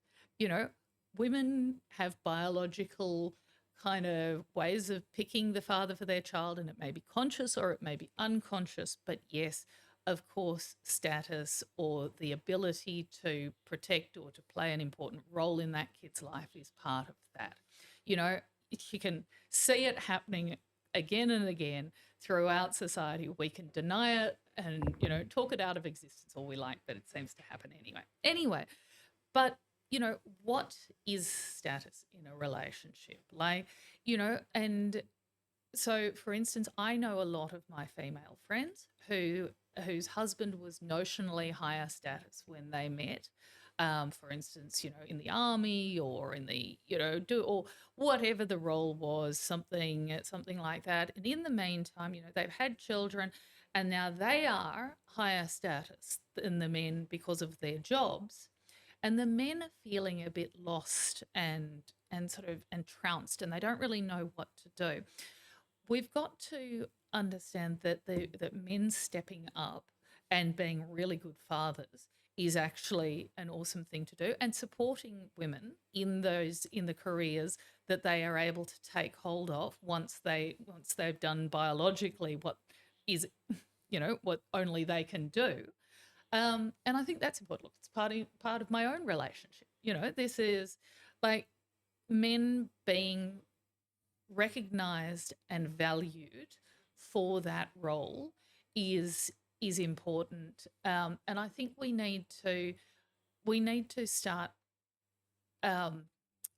women have biological kind of ways of picking the father for their child, and it may be conscious or it may be unconscious, but yes, of course, status or the ability to protect or to play an important role in that kid's life is part of that. You can see it happening again and again throughout society. We can deny it and, talk it out of existence all we like, but it seems to happen anyway. But what is status in a relationship? And so, for instance, I know a lot of my female friends whose husband was notionally higher status when they met. For instance, in the army or in the, or whatever the role was, something like that. And in the meantime, they've had children, and now they are higher status than the men because of their jobs. And the men are feeling a bit lost and sort of trounced, and they don't really know what to do. We've got to understand that that men stepping up and being really good fathers is actually an awesome thing to do, and supporting women in the careers that they are able to take hold of once they've done biologically what is, what only they can do. And I think that's important. Look, it's part of my own relationship. This is like men being recognized and valued for that role is important. And I think we need to start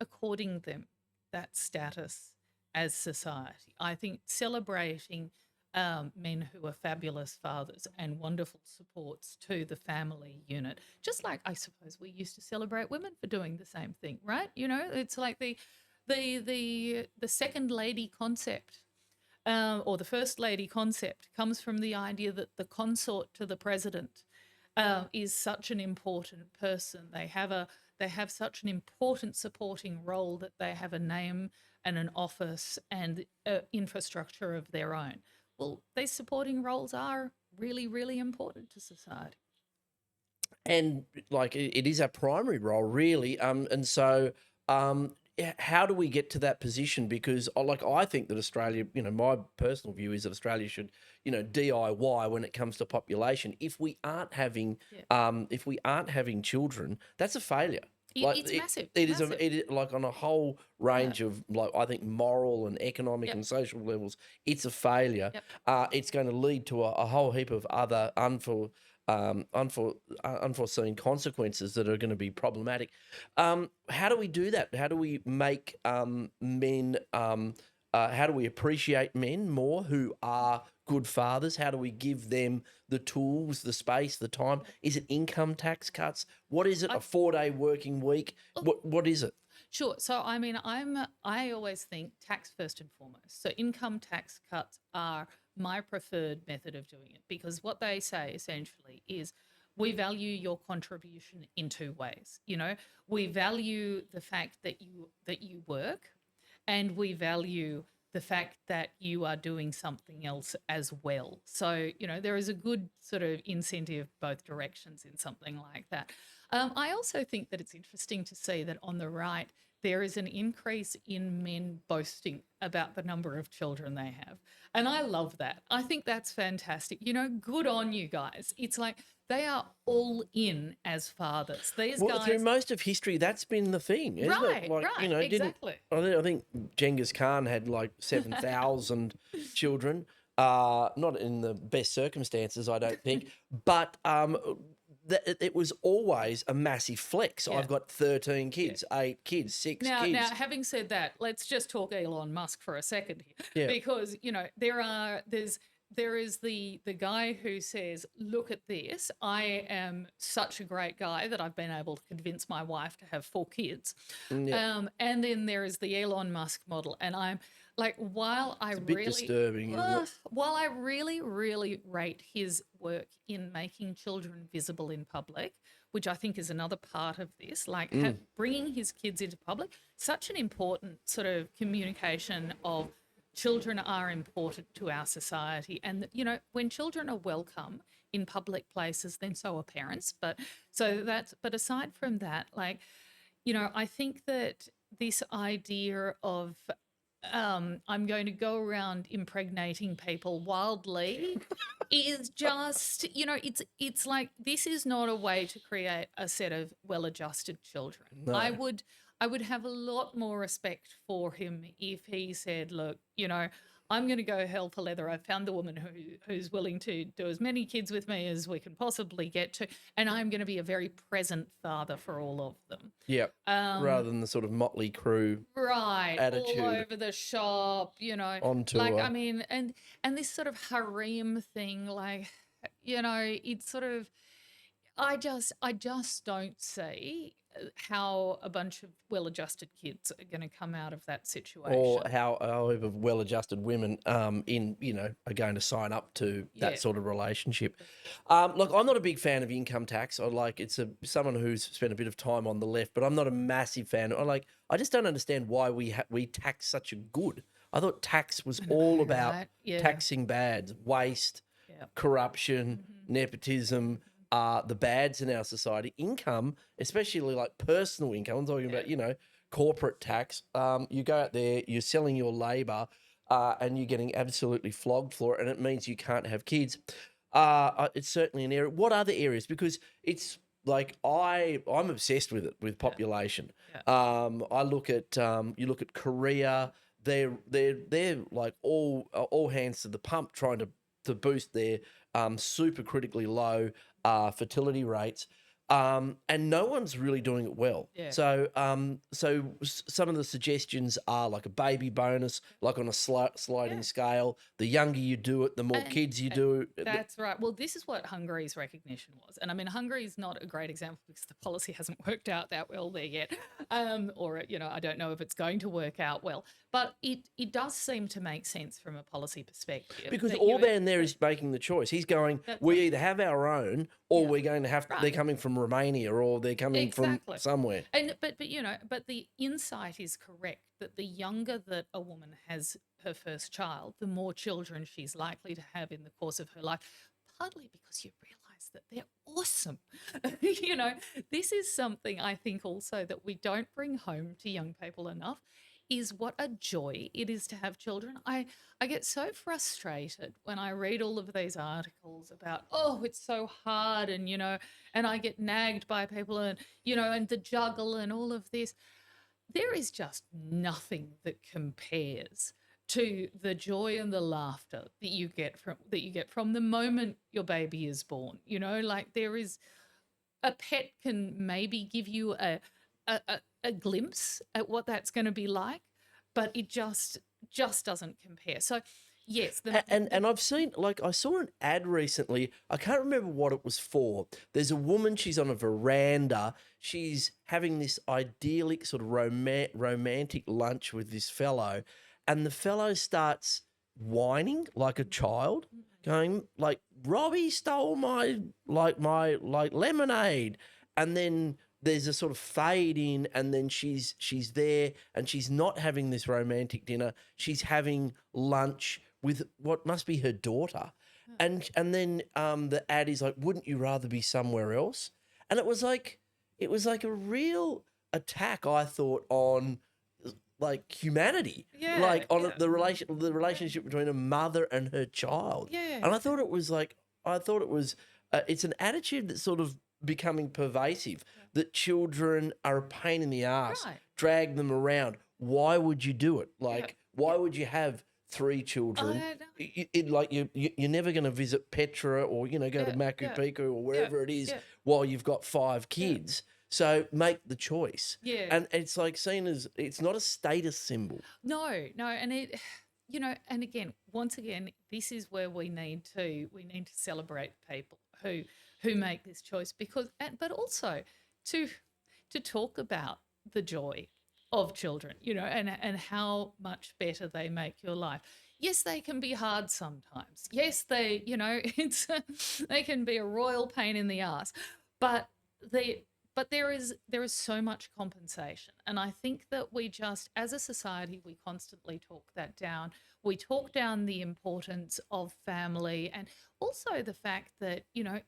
according them that status as society. I think celebrating men who are fabulous fathers and wonderful supports to the family unit, just like I suppose we used to celebrate women for doing the same thing, right? It's like the second lady concept, or the first lady concept, comes from the idea that the consort to the president is such an important person. They have such an important supporting role that they have a name and an office and infrastructure of their own. Well, these supporting roles are really, really important to society. And like it is our primary role, really. And so how do we get to that position? Because I think that Australia, my personal view is that Australia should, DIY when it comes to population. If we aren't having children, that's a failure. It's massive. It is like on a whole range of I think moral and economic and social levels, it's a failure. It's going to lead to a whole heap of other unforeseen consequences that are going to be problematic. How do we do that? How do we make men? How do we appreciate men more who are good fathers? How do we give them the tools, the space, the time? Is it income tax cuts? What is it? A 4-day working week? What is it? Sure. So I mean, I always think tax first and foremost. So income tax cuts are my preferred method of doing it, because what they say essentially is we value your contribution in two ways. We value the fact that you work, and we value the fact that you are doing something else as well. So, there is a good sort of incentive both directions in something like that. I also think that it's interesting to see that on the right, there is an increase in men boasting about the number of children they have. And I love that. I think that's fantastic. Good on you guys. It's like they are all in as fathers. These guys, through most of history, that's been the thing, isn't it? Right, exactly. I think Genghis Khan had like 7,000 children. Not in the best circumstances, I don't think, but it was always a massive flex. I've got 13 kids, 8 kids, 6 kids. Now, having said that, let's just talk Elon Musk for a second here, because there is the guy who says, look at this, I am such a great guy that I've been able to convince my wife to have 4 kids. And then there is the Elon Musk model. And I'm like, while I disturbing, isn't it? While I really, really rate his work in making children visible in public, which I think is another part of this, like bringing his kids into public, such an important sort of communication of children are important to our society. And, when children are welcome in public places, then so are parents. But aside from that, I think that this idea of I'm going to go around impregnating people wildly is just, it's like, this is not a way to create a set of well-adjusted children. No. I would have a lot more respect for him if he said, look, I'm going to go hell for leather. I've found the woman who's willing to do as many kids with me as we can possibly get to, and I'm going to be a very present father for all of them. Yeah, rather than the sort of motley crew attitude. All over the shop, On tour. I mean, and this sort of harem thing, it's sort of, I just don't see how a bunch of well-adjusted kids are going to come out of that or situation. however well-adjusted women are going to sign up to Yeah, that sort of relationship. of course. Look, I'm not a big fan of income tax. Someone who's spent a bit of time on the left, but I'm not a massive fan. I just don't understand why we tax such a good. I thought tax was I all know, about right? Yeah, taxing bads, waste, yeah. corruption, Hmm. nepotism, Hmm. the bads in our society. Income, especially like personal income. I'm talking Yeah, about, corporate tax. You go out there, you're selling your labor, and you're getting absolutely flogged for it, and it means you can't have kids. It's certainly an area. What other areas? Because it's like I'm obsessed with it, with yeah, population. yeah. I look at you look at Korea. They're like all hands to the pump, trying to boost their super critically low fertility rates. And no one's really doing it well. Yeah. So some of the suggestions are like a baby bonus, like on a sliding Yeah. scale. The younger you do it, the more And kids you uh, do. that's right. Well, this is what Hungary's recognition was. And I mean, Hungary is not a great example because the policy hasn't worked out that well there yet. Or, I don't know if it's going to work out well. But it does seem to make sense from a policy perspective Because that you, Orban there is making the choice. He's going, that's we right. either have our own or Yeah. we're going to have, they're Right. coming from Romania or they're coming from Exactly. somewhere. And but the insight is correct that the younger that a woman has her first child, the more children she's likely to have in the course of her life, partly because you realize that they're awesome. This is something I think also that we don't bring home to young people enough is what a joy it is to have children. I get so frustrated when I read all of these articles about, oh, it's so hard and I get nagged by people and the juggle and all of this. There is just nothing that compares to the joy and the laughter that you get from the moment your baby is born. Like there is a pet can maybe give you a glimpse at what that's going to be like, but it just doesn't compare. So yes, And I've seen, like, I saw an ad recently. I can't remember what it was for. There's a woman, she's on a veranda. She's having this idyllic sort of romantic lunch with this fellow. And the fellow starts whining like a child, going, like, Robbie stole my lemonade. And then there's a sort of fade in, and then she's there, and she's not having this romantic dinner. She's having lunch with what must be her daughter, and then the ad is like, "Wouldn't you rather be somewhere else?" And it was like a real attack, I thought, on like humanity, yeah, like on yeah, the relationship between a mother and her child. yeah, And I thought it was it's an attitude that's sort of becoming pervasive, that children are a pain in the ass, right, drag them around. Why would you do it? yeah, Like, why would you have three I children? don't know. Like you're never going to visit Petra or go to Yeah, Machu yeah, Picchu or yeah, wherever it is yeah, while you've got five yeah, kids. So make the choice. yeah. And it's like seen as, it's not a status symbol. No, no, and and again, once again, this is where we need to celebrate people who make this choice but also to to talk about the joy of children, and how much better they make your life. Yes, they can be hard sometimes. Yes, they can be a royal pain in the ass, but they but there is so much compensation, and I think that we just, as a society, we constantly talk that down. We talk down the importance of family, and also the fact that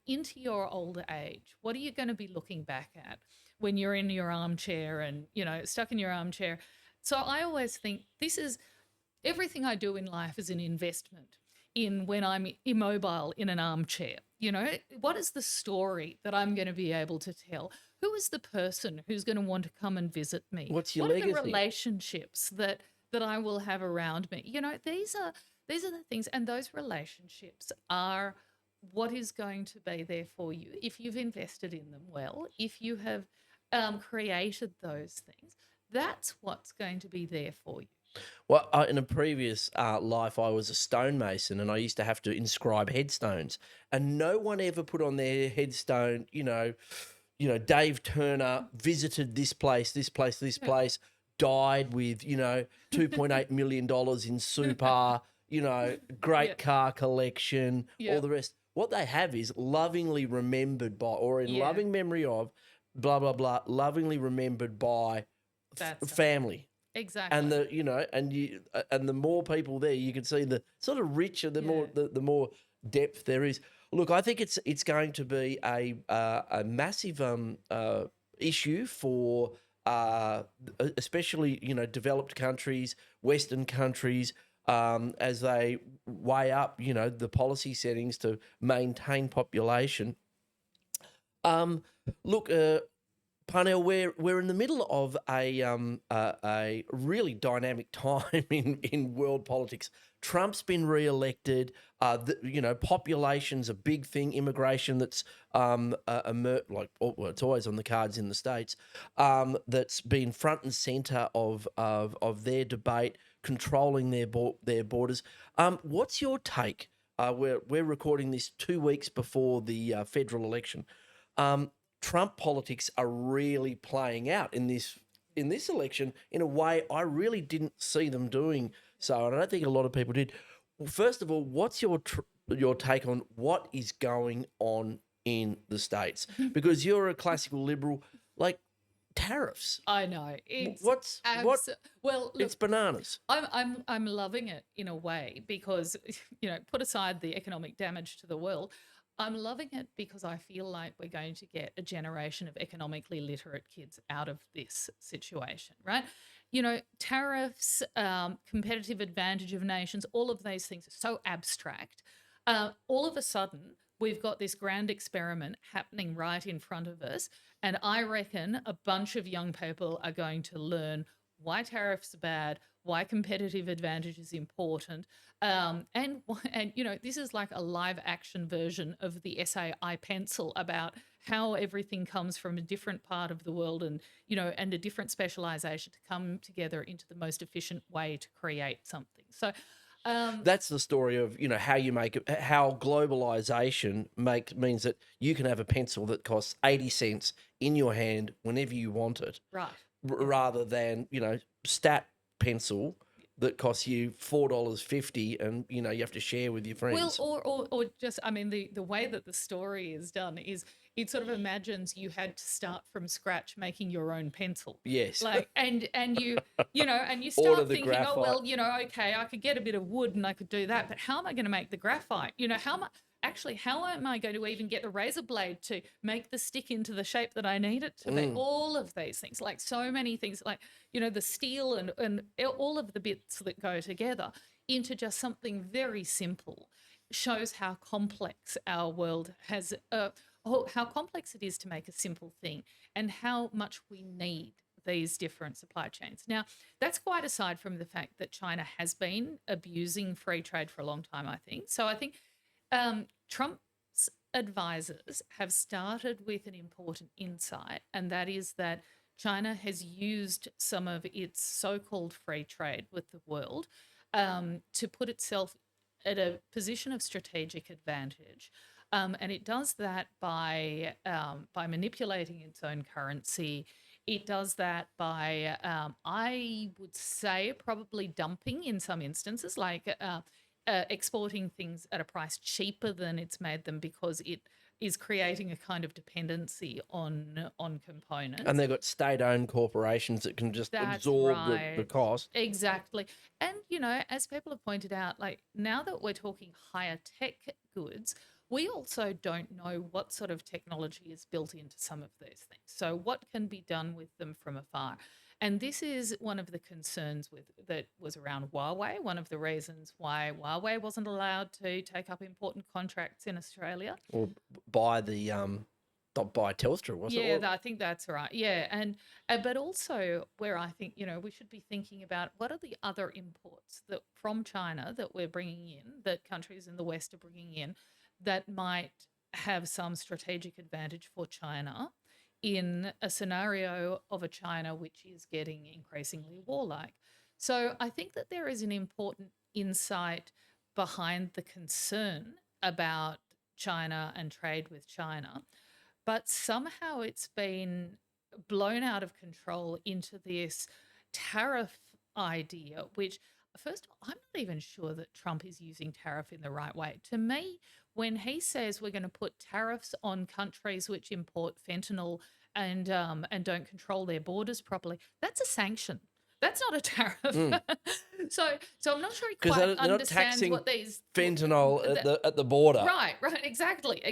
into your older age, what are you going to be looking back at when you're in your armchair and stuck in your armchair? So I always think this is everything I do in life is an investment in when I'm immobile in an armchair. What is the story that I'm going to be able to tell? Who is the person who's going to want to come and visit me? What's your What are the legacy? relationships that I will have around me? These are the things, and those relationships are what is going to be there for you if you've invested in them well, if you have created those things. That's what's going to be there for you. Well, in a previous life, I was a stonemason, and I used to have to inscribe headstones, and no one ever put on their headstone, Dave Turner visited this place, this place, this Yeah. place, died with, $2.8 million in super, Yeah. great car collection, all Yeah. the rest. What they have is lovingly remembered by, or in Yeah. loving memory of, blah blah blah, lovingly remembered by That's right. family. And Exactly. the more people there, you can see the sort of richer, the more Yeah. the more depth there is. Look, I think it's going to be a massive issue for especially developed countries, Western countries, as they weigh up the policy settings to maintain population. Um, Look, Parnell, we're in the middle of a really dynamic time in world politics. Trump's been re-elected. Population's a big thing. Immigration that's it's always on the cards in the States. That's been front and center of their debate, controlling their borders. What's your take? We're recording this 2 weeks before the federal election. Um, Trump politics are really playing out in this election in a way I really didn't see them doing so, and I don't think a lot of people did. Well, first of all, what's your take on what is going on in the States? Because you're a classical liberal, like tariffs. I know. wh- It's What's what? well, look, It's bananas. I'm loving it in a way because put aside the economic damage to the world, I'm loving it because I feel like we're going to get a generation of economically literate kids out of this situation, right? Tariffs, competitive advantage of nations, all of those things are so abstract. All of a sudden, we've got this grand experiment happening right in front of us. And I reckon a bunch of young people are going to learn why tariffs are bad, why competitive advantage is important, and this is like a live action version of the essay I Pencil about how everything comes from a different part of the world and a different specialization to come together into the most efficient way to create something. So, That's the story of how you make it, how globalization means that you can have a pencil that costs 80 cents in your hand whenever you want it, right. Yeah. rather than stat pencil that costs you $4.50, and you have to share with your Well, friends. or just, I mean, the way that the story is done is it sort of imagines you had to start from scratch making your own pencil. Yes. Like, and you Order start the thinking, oh, graphite. well, okay, I could get a bit of wood and I could do that, but how am I going to make the graphite? How am I going to even get the razor blade to make the stick into the shape that I need it to be? All of these things, like so many things, like, the steel and all of the bits that go together into just something very simple shows how complex our world has, how complex it is to make a simple thing and how much we need these different supply chains. Now, that's quite aside from the fact that China has been abusing free trade for a long time, I think. So I think Trump's advisors have started with an important insight, and that is that China has used some of its so called free trade with the world to put itself at a position of strategic advantage. And it does that by manipulating its own currency. It does that by, I would say, probably dumping in some instances, like exporting things at a price cheaper than it's made them because it is creating a kind of dependency on And components. they've got state-owned corporations that can just That's absorb the right. cost. Exactly. And, as people have pointed out, like now that we're talking higher tech goods, we also don't know what sort of technology is built into some of these things. So, what can be done with them from afar? And this is one of the concerns that was around Huawei. One of the reasons why Huawei wasn't allowed to take up important contracts in Australia. Or buy the not buy Telstra, was it? Yeah, I think that's right. Yeah, and but also where I think we should be thinking about what are the other imports that from China that we're bringing in, that countries in the West are bringing in, that might have some strategic advantage for China in a scenario of a China which is getting increasingly warlike. So I think that there is an important insight behind the concern about China and trade with China, but somehow it's been blown out of control into this tariff idea, which, first of all, I'm not even sure that Trump is using tariff in the right way. To me, when he says we're going to put tariffs on countries which import fentanyl and don't control their borders properly, that's a sanction. That's not a tariff. So I'm not sure he Because quite they're not understands taxing what these fentanyl at the border. Right, exactly.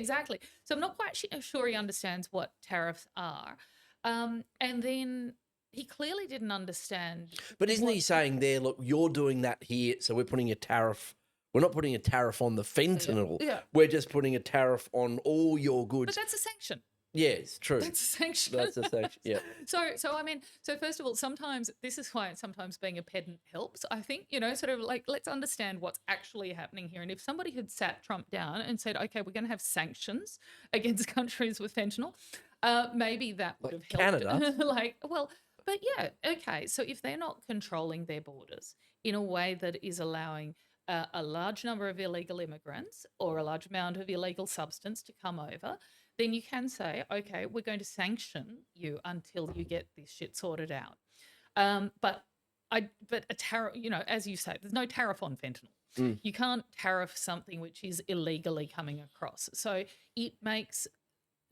So I'm not quite sure he understands what tariffs are. And then he clearly didn't understand. But isn't what, he saying there, look, you're doing that here, so we're putting a tariff. We're not putting a tariff on the fentanyl. Yeah. We're just putting a tariff on all your But goods. that's a sanction. Yes, true. That's a sanction. That's a sanction, yeah. So I mean, so first of all, sometimes this is why sometimes being a pedant helps. I think, sort of like, let's understand what's actually happening here. And if somebody had sat Trump down and said, okay, we're going to have sanctions against countries with fentanyl, maybe that would have helped. Canada. But yeah, okay. So if they're not controlling their borders in a way that is allowing a large number of illegal immigrants or a large amount of illegal substance to come over, then you can say, okay, we're going to sanction you until you get this shit sorted out. But a tariff, as you say, there's no tariff on fentanyl. You can't tariff something which is illegally coming across. So it makes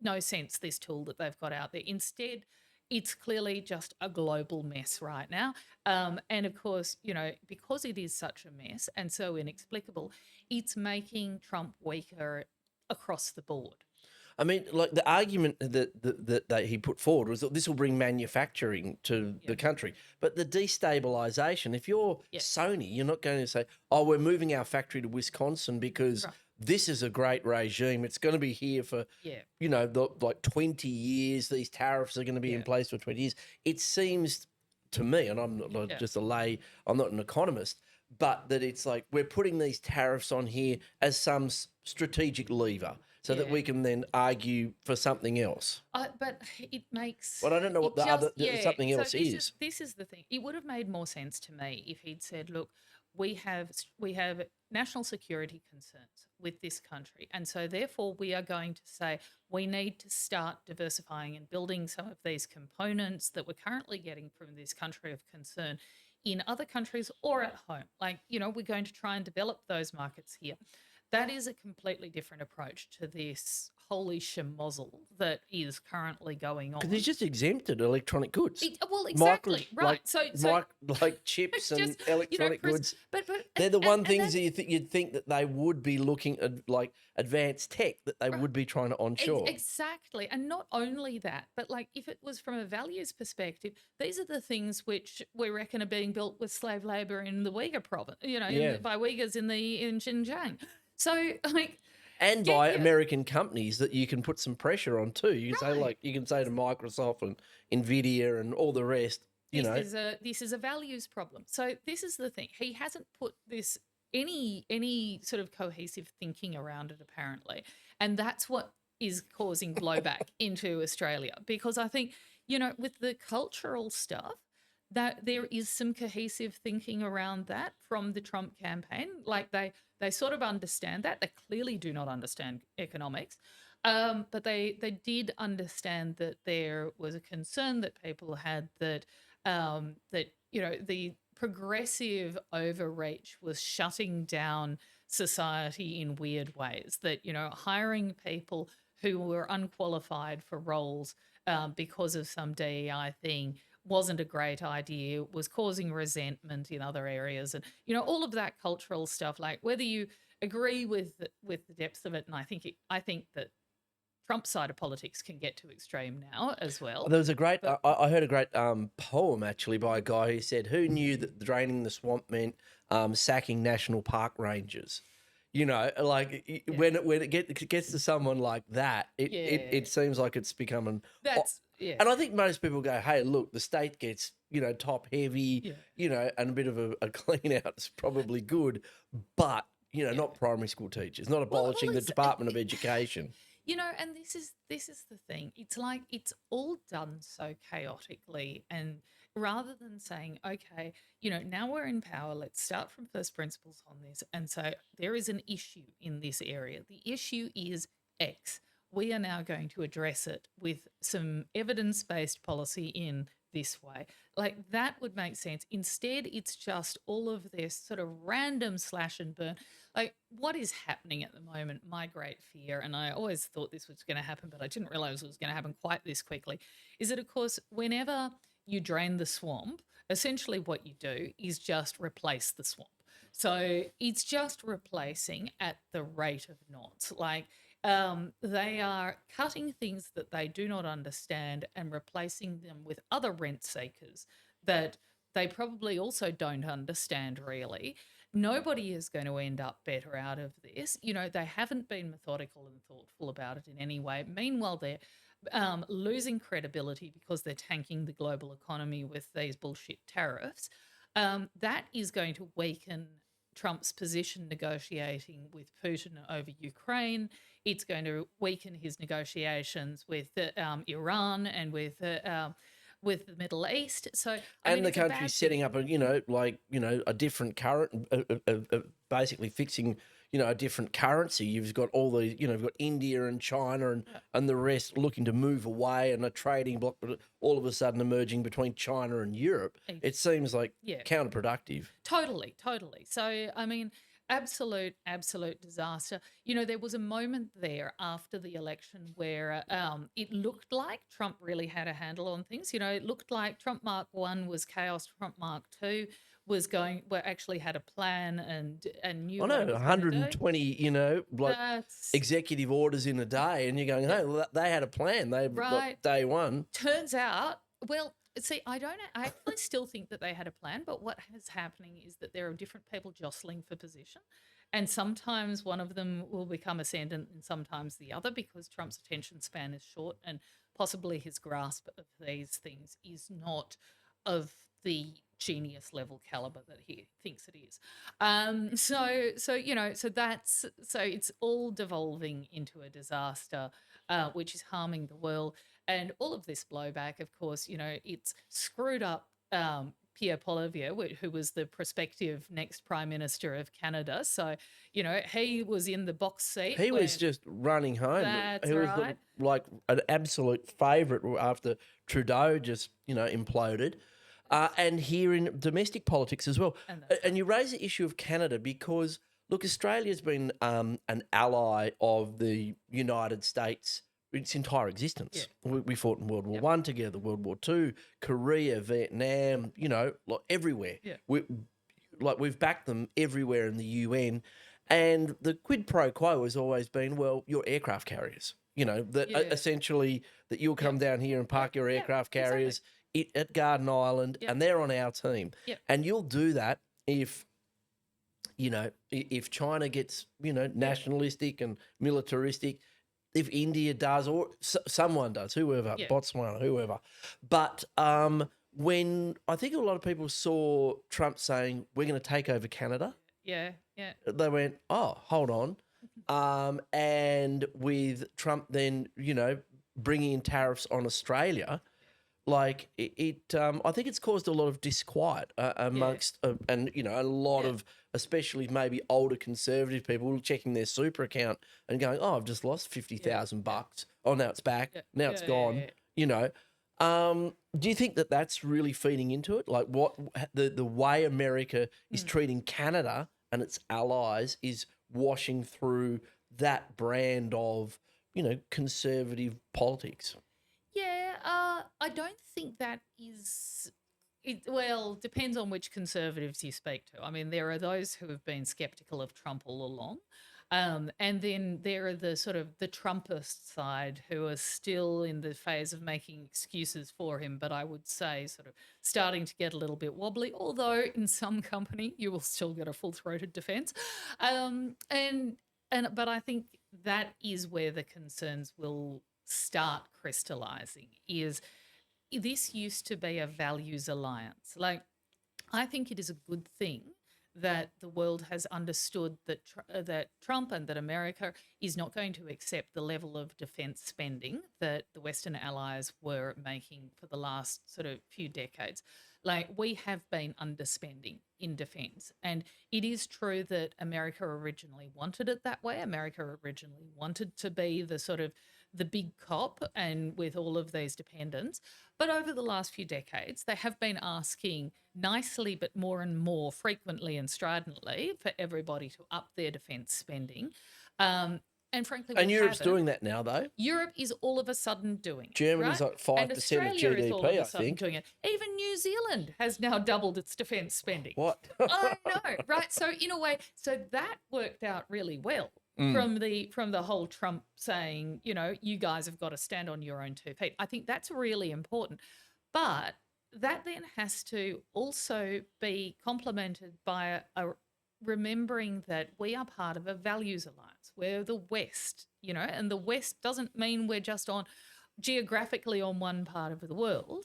no sense, this tool that they've got out there. Instead, it's clearly just a global mess right now. And of course, because it is such a mess and so inexplicable, it's making Trump weaker across the board. I mean, like the argument that he put forward was that this will bring manufacturing to the country. But the destabilization, if you're Sony, you're not going to say, oh, we're moving our factory to Wisconsin because this is a great regime. It's going to be here for, 20 years. These tariffs are going to be in place for 20 years. It seems to me, and I'm not just a lay, I'm not an economist, but that it's like we're putting these tariffs on here as some strategic lever so that we can then argue for something else. But it makes... But I don't know what something else is. This is the thing. It would have made more sense to me if he'd said, look, we have national security concerns with this country. And so therefore we are going to say we need to start diversifying and building some of these components that we're currently getting from this country of concern in other countries or at home. Like, we're going to try and develop those markets here. That is a completely different approach to this holy schmozzle that is currently going on. Because he's just exempted electronic goods. Exactly, right. So like chips and electronic goods. But they're the things that you'd think that they would be looking at, like advanced tech that they would be trying to onshore. Exactly. And not only that, but like if it was from a values perspective, these are the things which we reckon are being built with slave labor in the Uyghur province, by Uyghurs in Xinjiang. So like... And by American companies that you can put some pressure on too. You can say to Microsoft and Nvidia and all the rest, This is a values problem. So this is the thing. He hasn't put this any sort of cohesive thinking around it apparently. And that's what is causing blowback into Australia. Because I think, with the cultural stuff, that there is some cohesive thinking around that from the Trump campaign. Like they sort of understand that. They clearly do not understand economics, but they did understand that there was a concern that people had that the progressive overreach was shutting down society in weird ways. That hiring people who were unqualified for roles because of some DEI thing wasn't a great idea, was causing resentment in other areas, and all of that cultural stuff. Like whether you agree with the depths of it, and I think that Trump's side of politics can get too extreme now as well. There was a great, I heard a great poem actually by a guy who said, "Who knew that draining the swamp meant sacking national park rangers?" When it gets to someone like that, it seems like it's becoming. And I think most people go, hey, look, the state gets, top heavy, and a bit of a clean out is probably good, but, not primary school teachers, not abolishing the Department of Education. And this is the thing. It's like it's all done so chaotically and rather than saying, okay, now we're in power, let's start from first principles on this. And so there is an issue in this area. The issue is X. We are now going to address it with some evidence-based policy in this way. Like that would make sense. Instead, it's just all of this sort of random slash and burn. Like what is happening at the moment, my great fear, and I always thought this was going to happen, but I didn't realize it was going to happen quite this quickly, is that, of course, whenever you drain the swamp, essentially what you do is just replace the swamp. So it's just replacing at the rate of knots. Like they are cutting things that they do not understand and replacing them with other rent seekers that they probably also don't understand really. Nobody is going to end up better out of this. They haven't been methodical and thoughtful about it in any way. Meanwhile, they're losing credibility because they're tanking the global economy with these bullshit tariffs. That is going to weaken Trump's position negotiating with Putin over Ukraine. It's going to weaken his negotiations with Iran and with the Middle East. So the country's setting up a different current, basically fixing a different currency. You've got all the you've got India and China and the rest looking to move away, and a trading bloc all of a sudden emerging between China and Europe. It seems like counterproductive. Totally. So absolute disaster. There was a moment there after the election where it looked like Trump really had a handle on things. It looked like Trump Mark 1 was chaos, Trump Mark 2 actually had a plan and knew. 120, executive orders in a day, and you're going, hey, well, they had a plan. They day one. Turns out, well, see, I actually still think that they had a plan, but what is happening is that there are different people jostling for position, and sometimes one of them will become ascendant and sometimes the other, because Trump's attention span is short and possibly his grasp of these things is not of the genius level caliber that he thinks it is. So it's all devolving into a disaster, which is harming the world. And all of this blowback, of course, it's screwed up Pierre Poilievre, who was the prospective next Prime Minister of Canada. So, he was in the box seat. He was just running home. That's he was right. like an absolute favourite after Trudeau just, imploded. And here in domestic politics as well. And you raise the issue of Canada because, look, Australia's been an ally of the United States its entire existence. Yeah. We fought in World War One together, World War Two, Korea, Vietnam, everywhere. Yeah. We've backed them everywhere in the UN. And the quid pro quo has always been, well, you're aircraft carriers. Essentially that you'll come down here and park your aircraft carriers at Garden Island, and they're on our team. Yep. And you'll do that if China gets, nationalistic and militaristic, if India does, or someone does, whoever, Botswana, whoever. But when I think a lot of people saw Trump saying, we're going to take over Canada. Yeah. They went, oh, hold on. And with Trump then, bringing in tariffs on Australia, like I think it's caused a lot of disquiet amongst, and a lot of, especially maybe older conservative people checking their super account and going, "Oh, I've just lost $50,000. Oh, now it's back. Now it's gone." Do you think that that's really feeding into it? Like what the way America is treating Canada and its allies is washing through that brand of conservative politics. I don't think that is it. Well, depends on which conservatives you speak to. I mean, there are those who have been skeptical of Trump all along. And then there are the sort of the Trumpist side who are still in the phase of making excuses for him, but I would say sort of starting to get a little bit wobbly, although in some company you will still get a full-throated defense. But I think that is where the concerns will start crystallizing. Is this used to be a values alliance? Like, I think it is a good thing that the world has understood that that Trump and that America is not going to accept the level of defense spending that the Western allies were making for the last sort of few decades. Like, we have been underspending in defense, and it is true that America originally wanted it that way. America originally wanted to be the sort of the big cop and with all of these dependents. But over the last few decades, they have been asking nicely, but more and more frequently and stridently, for everybody to up their defence spending. And frankly, And we Europe's haven't. doing that now, though. Europe is all of a sudden doing it. Germany's right? like 5% And of Australia is all of GDP, a I sudden think. doing it. Even New Zealand has now doubled its defence spending. What? I know, right? So in a way, so that worked out really well from the whole Trump saying, you guys have got to stand on your own 2 feet. I think that's really important. But that then has to also be complemented by a remembering that we are part of a values alliance. We're the West, and the West doesn't mean we're just on geographically on one part of the world.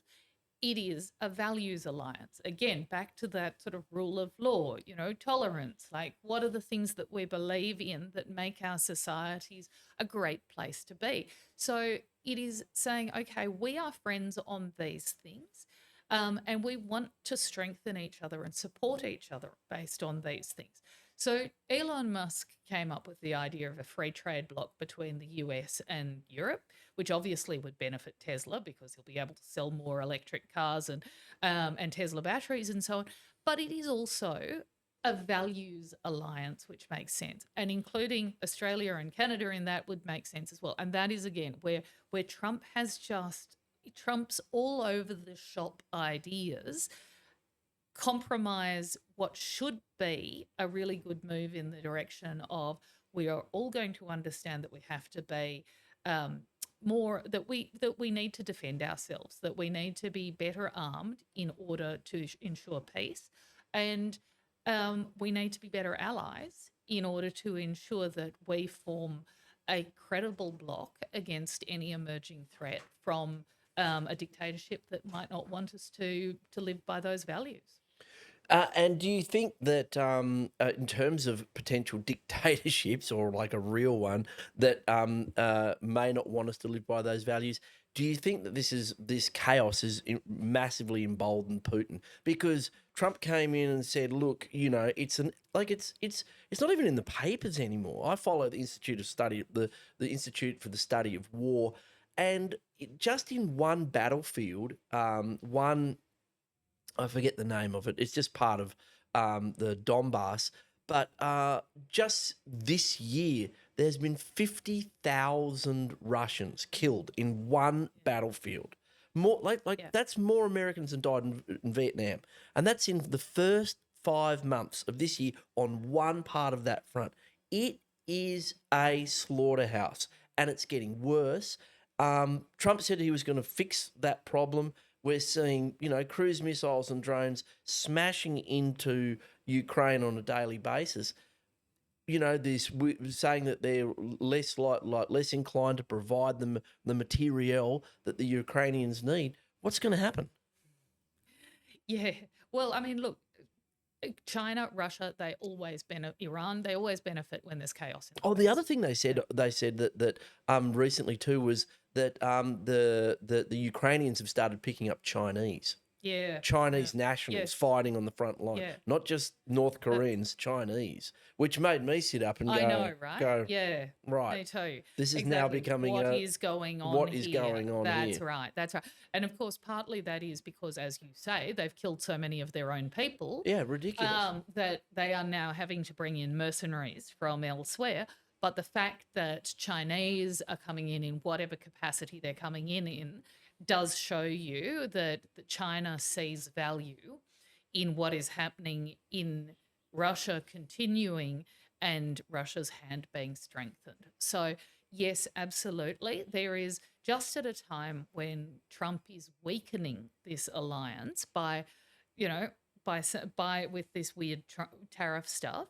It is a values alliance. Again, back to that sort of rule of law, tolerance. Like, what are the things that we believe in that make our societies a great place to be? So it is saying, okay, we are friends on these things. And we want to strengthen each other and support each other based on these things. So Elon Musk came up with the idea of a free trade bloc between the US and Europe, which obviously would benefit Tesla because he'll be able to sell more electric cars and Tesla batteries and so on. But it is also a values alliance, which makes sense. And including Australia and Canada in that would make sense as well. And that is, again, where Trump has just Trump's all over the shop ideas compromise what should be a really good move in the direction of we are all going to understand that we have to be more that we need to defend ourselves, that we need to be better armed in order to ensure peace, and we need to be better allies in order to ensure that we form a credible bloc against any emerging threat from a dictatorship that might not want us to live by those values. And do you think that in terms of potential dictatorships or like a real one that may not want us to live by those values, do you think that this chaos is massively emboldened Putin? Because Trump came in and said, look, it's not even in the papers anymore. I follow the Institute of Study, the Institute for the Study of War, and just in one battlefield, I forget the name of it. It's just part of the Donbass. But just this year, there's been 50,000 Russians killed in one battlefield. More that's more Americans than died in Vietnam, and that's in the first 5 months of this year on one part of that front. It is a slaughterhouse, and it's getting worse. Trump said he was going to fix that problem. We're seeing, cruise missiles and drones smashing into Ukraine on a daily basis. Saying that they're less inclined to provide them the materiel that the Ukrainians need. What's going to happen? Yeah. Well, I mean, look, China, Russia, they always benefit. Iran, they always benefit when there's chaos. The other thing they said that recently too was that the Ukrainians have started picking up Chinese. Yeah. Chinese nationals fighting on the front line, not just North Koreans, Chinese, which made me sit up and go, I know, right? Yeah, right. Me too. This is now becoming what is going on. What is going on here? That's right. That's right. And of course, partly that is because, as you say, they've killed so many of their own people. Yeah, ridiculous. That they are now having to bring in mercenaries from elsewhere. But the fact that Chinese are coming in whatever capacity they're coming in does show you that China sees value in what is happening in Russia continuing and Russia's hand being strengthened. So, yes, absolutely. There is just at a time when Trump is weakening this alliance by with this weird tariff stuff,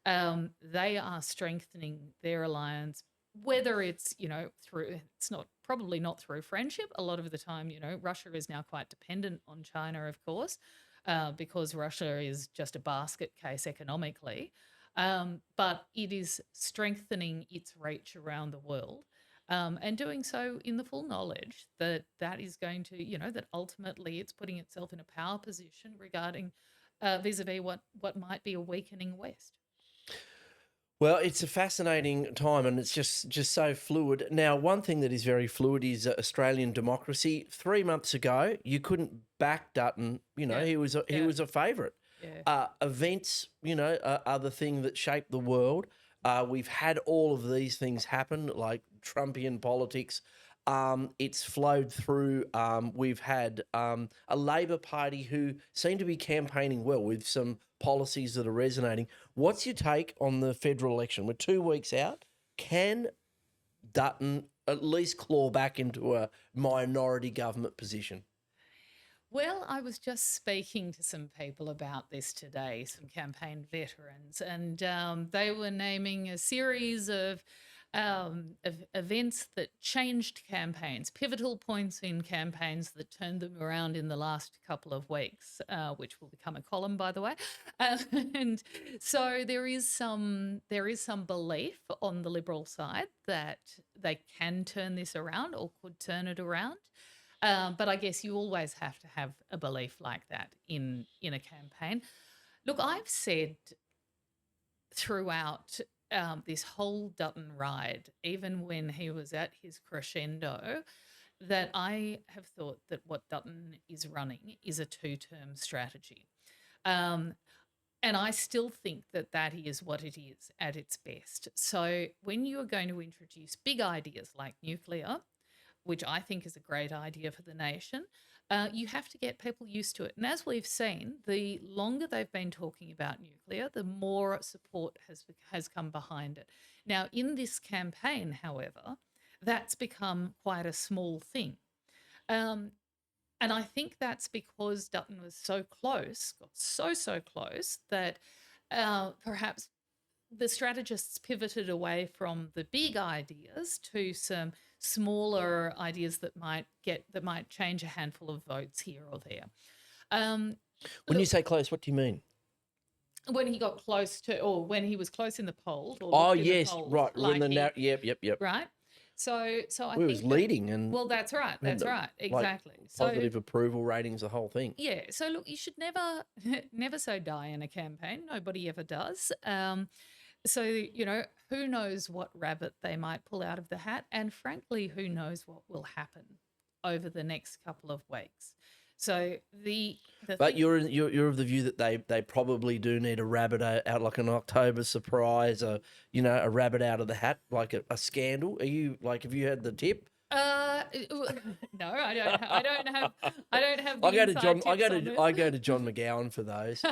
they are strengthening their alliance, whether it's, probably not through friendship. A lot of the time, Russia is now quite dependent on China, of course. because Russia is just a basket case economically. But it is strengthening its reach around the world, and doing so in the full knowledge that that is going to, that ultimately it's putting itself in a power position regarding vis-a-vis what might be a weakening West. Well, it's a fascinating time, and it's just so fluid. Now, one thing that is very fluid is Australian democracy. 3 months ago, you couldn't back Dutton. Yeah, He was he yeah, was a favourite. yeah. Events, are the thing that shape the world. We've had all of these things happen, like Trumpian politics. It's flowed through. We've had a Labor Party who seem to be campaigning well with some policies that are resonating. What's your take on the federal election? We're 2 weeks out. Can Dutton at least claw back into a minority government position? Well, I was just speaking to some people about this today, some campaign veterans, and they were naming a series of events that changed campaigns, pivotal points in campaigns that turned them around in the last couple of weeks, which will become a column, by the way. And so there is some belief on the Liberal side that they can turn this around or could turn it around. But I guess you always have to have a belief like that in a campaign. Look, I've said throughout this whole Dutton ride, even when he was at his crescendo, that I have thought that what Dutton is running is a two-term strategy. Um, and I still think that that is what it is at its best. So when you are going to introduce big ideas like nuclear, which I think is a great idea for the nation, you have to get people used to it. And as we've seen, the longer they've been talking about nuclear, the more support has come behind it. Now, in this campaign, however, that's become quite a small thing. Um, and I think that's because Dutton was so close, got so close that perhaps the strategists pivoted away from the big ideas to some smaller ideas that might change a handful of votes here or there. Um, When you Look, say close, what do you mean? when he got close to, or when he was close in the polls, or Oh, looked in the yes, polls, right. When like the yep. right. So I We was think that, leading and well, that's right, had that's the right, like exactly. So positive approval ratings, the whole thing. yeah, so look, you should never never so die in a campaign. Nobody ever does. So, who knows what rabbit they might pull out of the hat, and frankly, who knows what will happen over the next couple of weeks. So the But thing, you're of the view that they probably do need a rabbit out, like an October surprise, a rabbit out of the hat, like a scandal. Are you like, have you had the tip? no, I don't have the I go to inside John. tips on this. I go to John McGowan for those.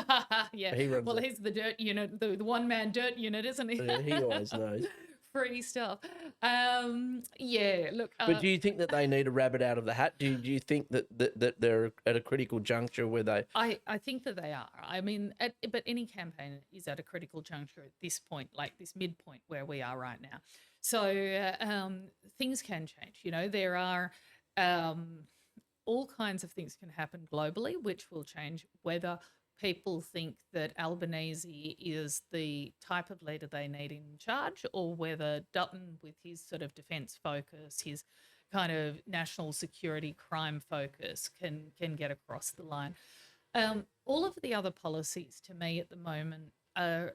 Yeah, He runs well, it. he's the dirt unit, the one-man dirt unit, isn't he? Yeah, he always knows. Free stuff. Yeah, look, But do you think that they need a rabbit out of the hat? Do you think that they're at a critical juncture where they? I think that they are. I mean, but any campaign is at a critical juncture at this point, like this midpoint where we are right now. So things can change. There are all kinds of things can happen globally, which will change whether people think that Albanese is the type of leader they need in charge, or whether Dutton, with his sort of defence focus, his kind of national security crime focus, can get across the line. All of the other policies to me at the moment are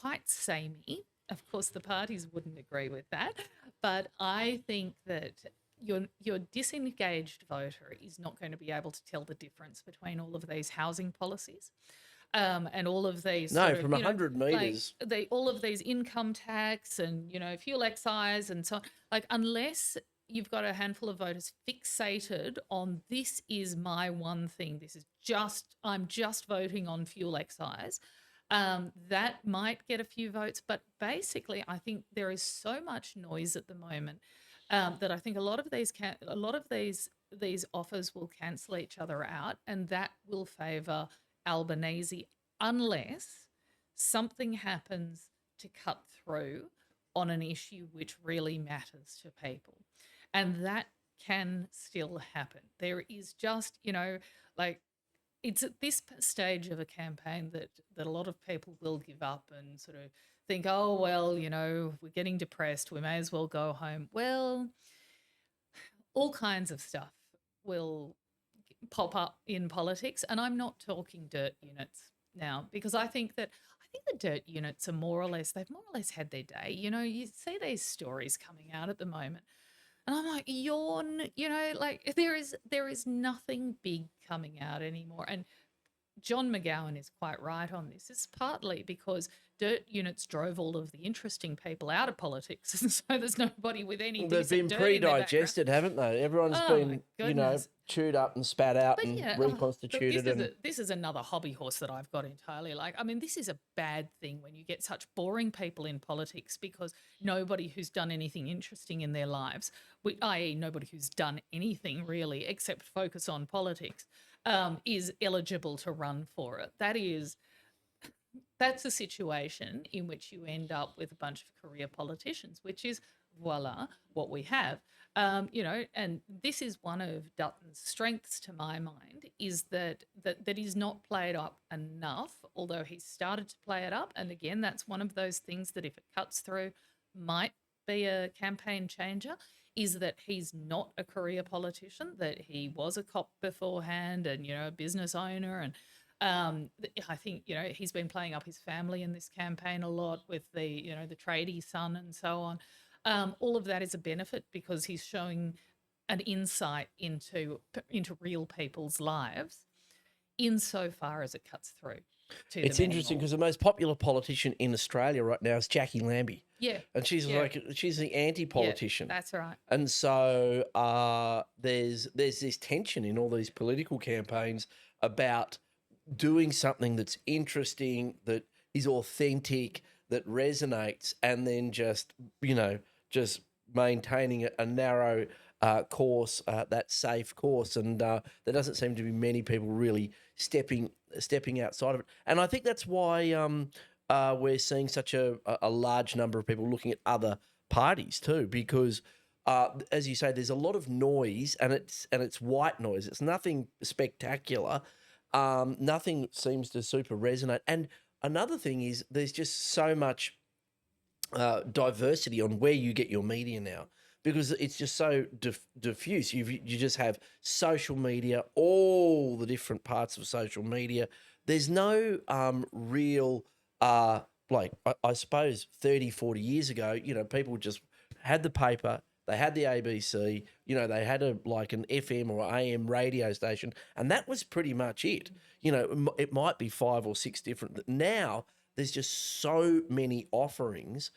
quite samey. Of course, the parties wouldn't agree with that, but I think that your disengaged voter is not going to be able to tell the difference between all of these housing policies, and all of these No, sort of, from 100 like meters. all of these income tax and fuel excise and so on. Like, unless you've got a handful of voters fixated on, this is my one thing, I'm just voting on fuel excise, that might get a few votes. But basically, I think there is so much noise at the moment, that I think a lot of these offers will cancel each other out, and that will favour Albanese, unless something happens to cut through on an issue which really matters to people. And that can still happen. There is just, like, it's at this stage of a campaign that a lot of people will give up and sort of think, oh well, we're getting depressed, we may as well go home. Well, all kinds of stuff will pop up in politics, and I'm not talking dirt units now, because I think the dirt units are they've more or less had their day. You see these stories coming out at the moment, and I'm like, yawn. Like there is nothing big coming out anymore. And John McGowan is quite right on this. It's partly because dirt units drove all of the interesting people out of politics, and so there's nobody with any They've been decent dirt in their background. pre-digested, haven't they? Everyone's Oh my been, goodness! chewed up and spat out But and yeah, look, reconstituted. this is another hobby horse that I've got entirely. Like, I mean, this is a bad thing when you get such boring people in politics, because nobody who's done anything interesting in their lives, i.e., nobody who's done anything really except focus on politics, is eligible to run for it. That's a situation in which you end up with a bunch of career politicians, which is, voila, what we have. And this is one of Dutton's strengths, to my mind, is that he's not played up enough, although he's started to play it up. And again, that's one of those things that if it cuts through, might be a campaign changer, is that he's not a career politician, that he was a cop beforehand and, a business owner. And I think, he's been playing up his family in this campaign a lot with the tradie son and so on. All of that is a benefit because he's showing an insight into real people's lives insofar as it cuts through to It's them interesting anymore. because the most popular politician in Australia right now is Jackie Lambie. Yeah. And she's she's the anti-politician. Yeah, that's right. And so there's this tension in all these political campaigns about doing something that's interesting, that is authentic, that resonates, and then just maintaining a narrow course, that safe course. And there doesn't seem to be many people really stepping outside of it. And I think that's why we're seeing such a large number of people looking at other parties too, because as you say, there's a lot of noise, and it's white noise. It's nothing spectacular. Nothing seems to super resonate. And another thing is there's just so much diversity on where you get your media now, because it's just so diffuse. You just have social media, all the different parts of social media. There's no real, like I suppose 30, 40 years ago, people just had the paper, they had the ABC, they had an FM or AM radio station, and that was pretty much it. It might be 5 or 6 different. Now there's just so many offerings.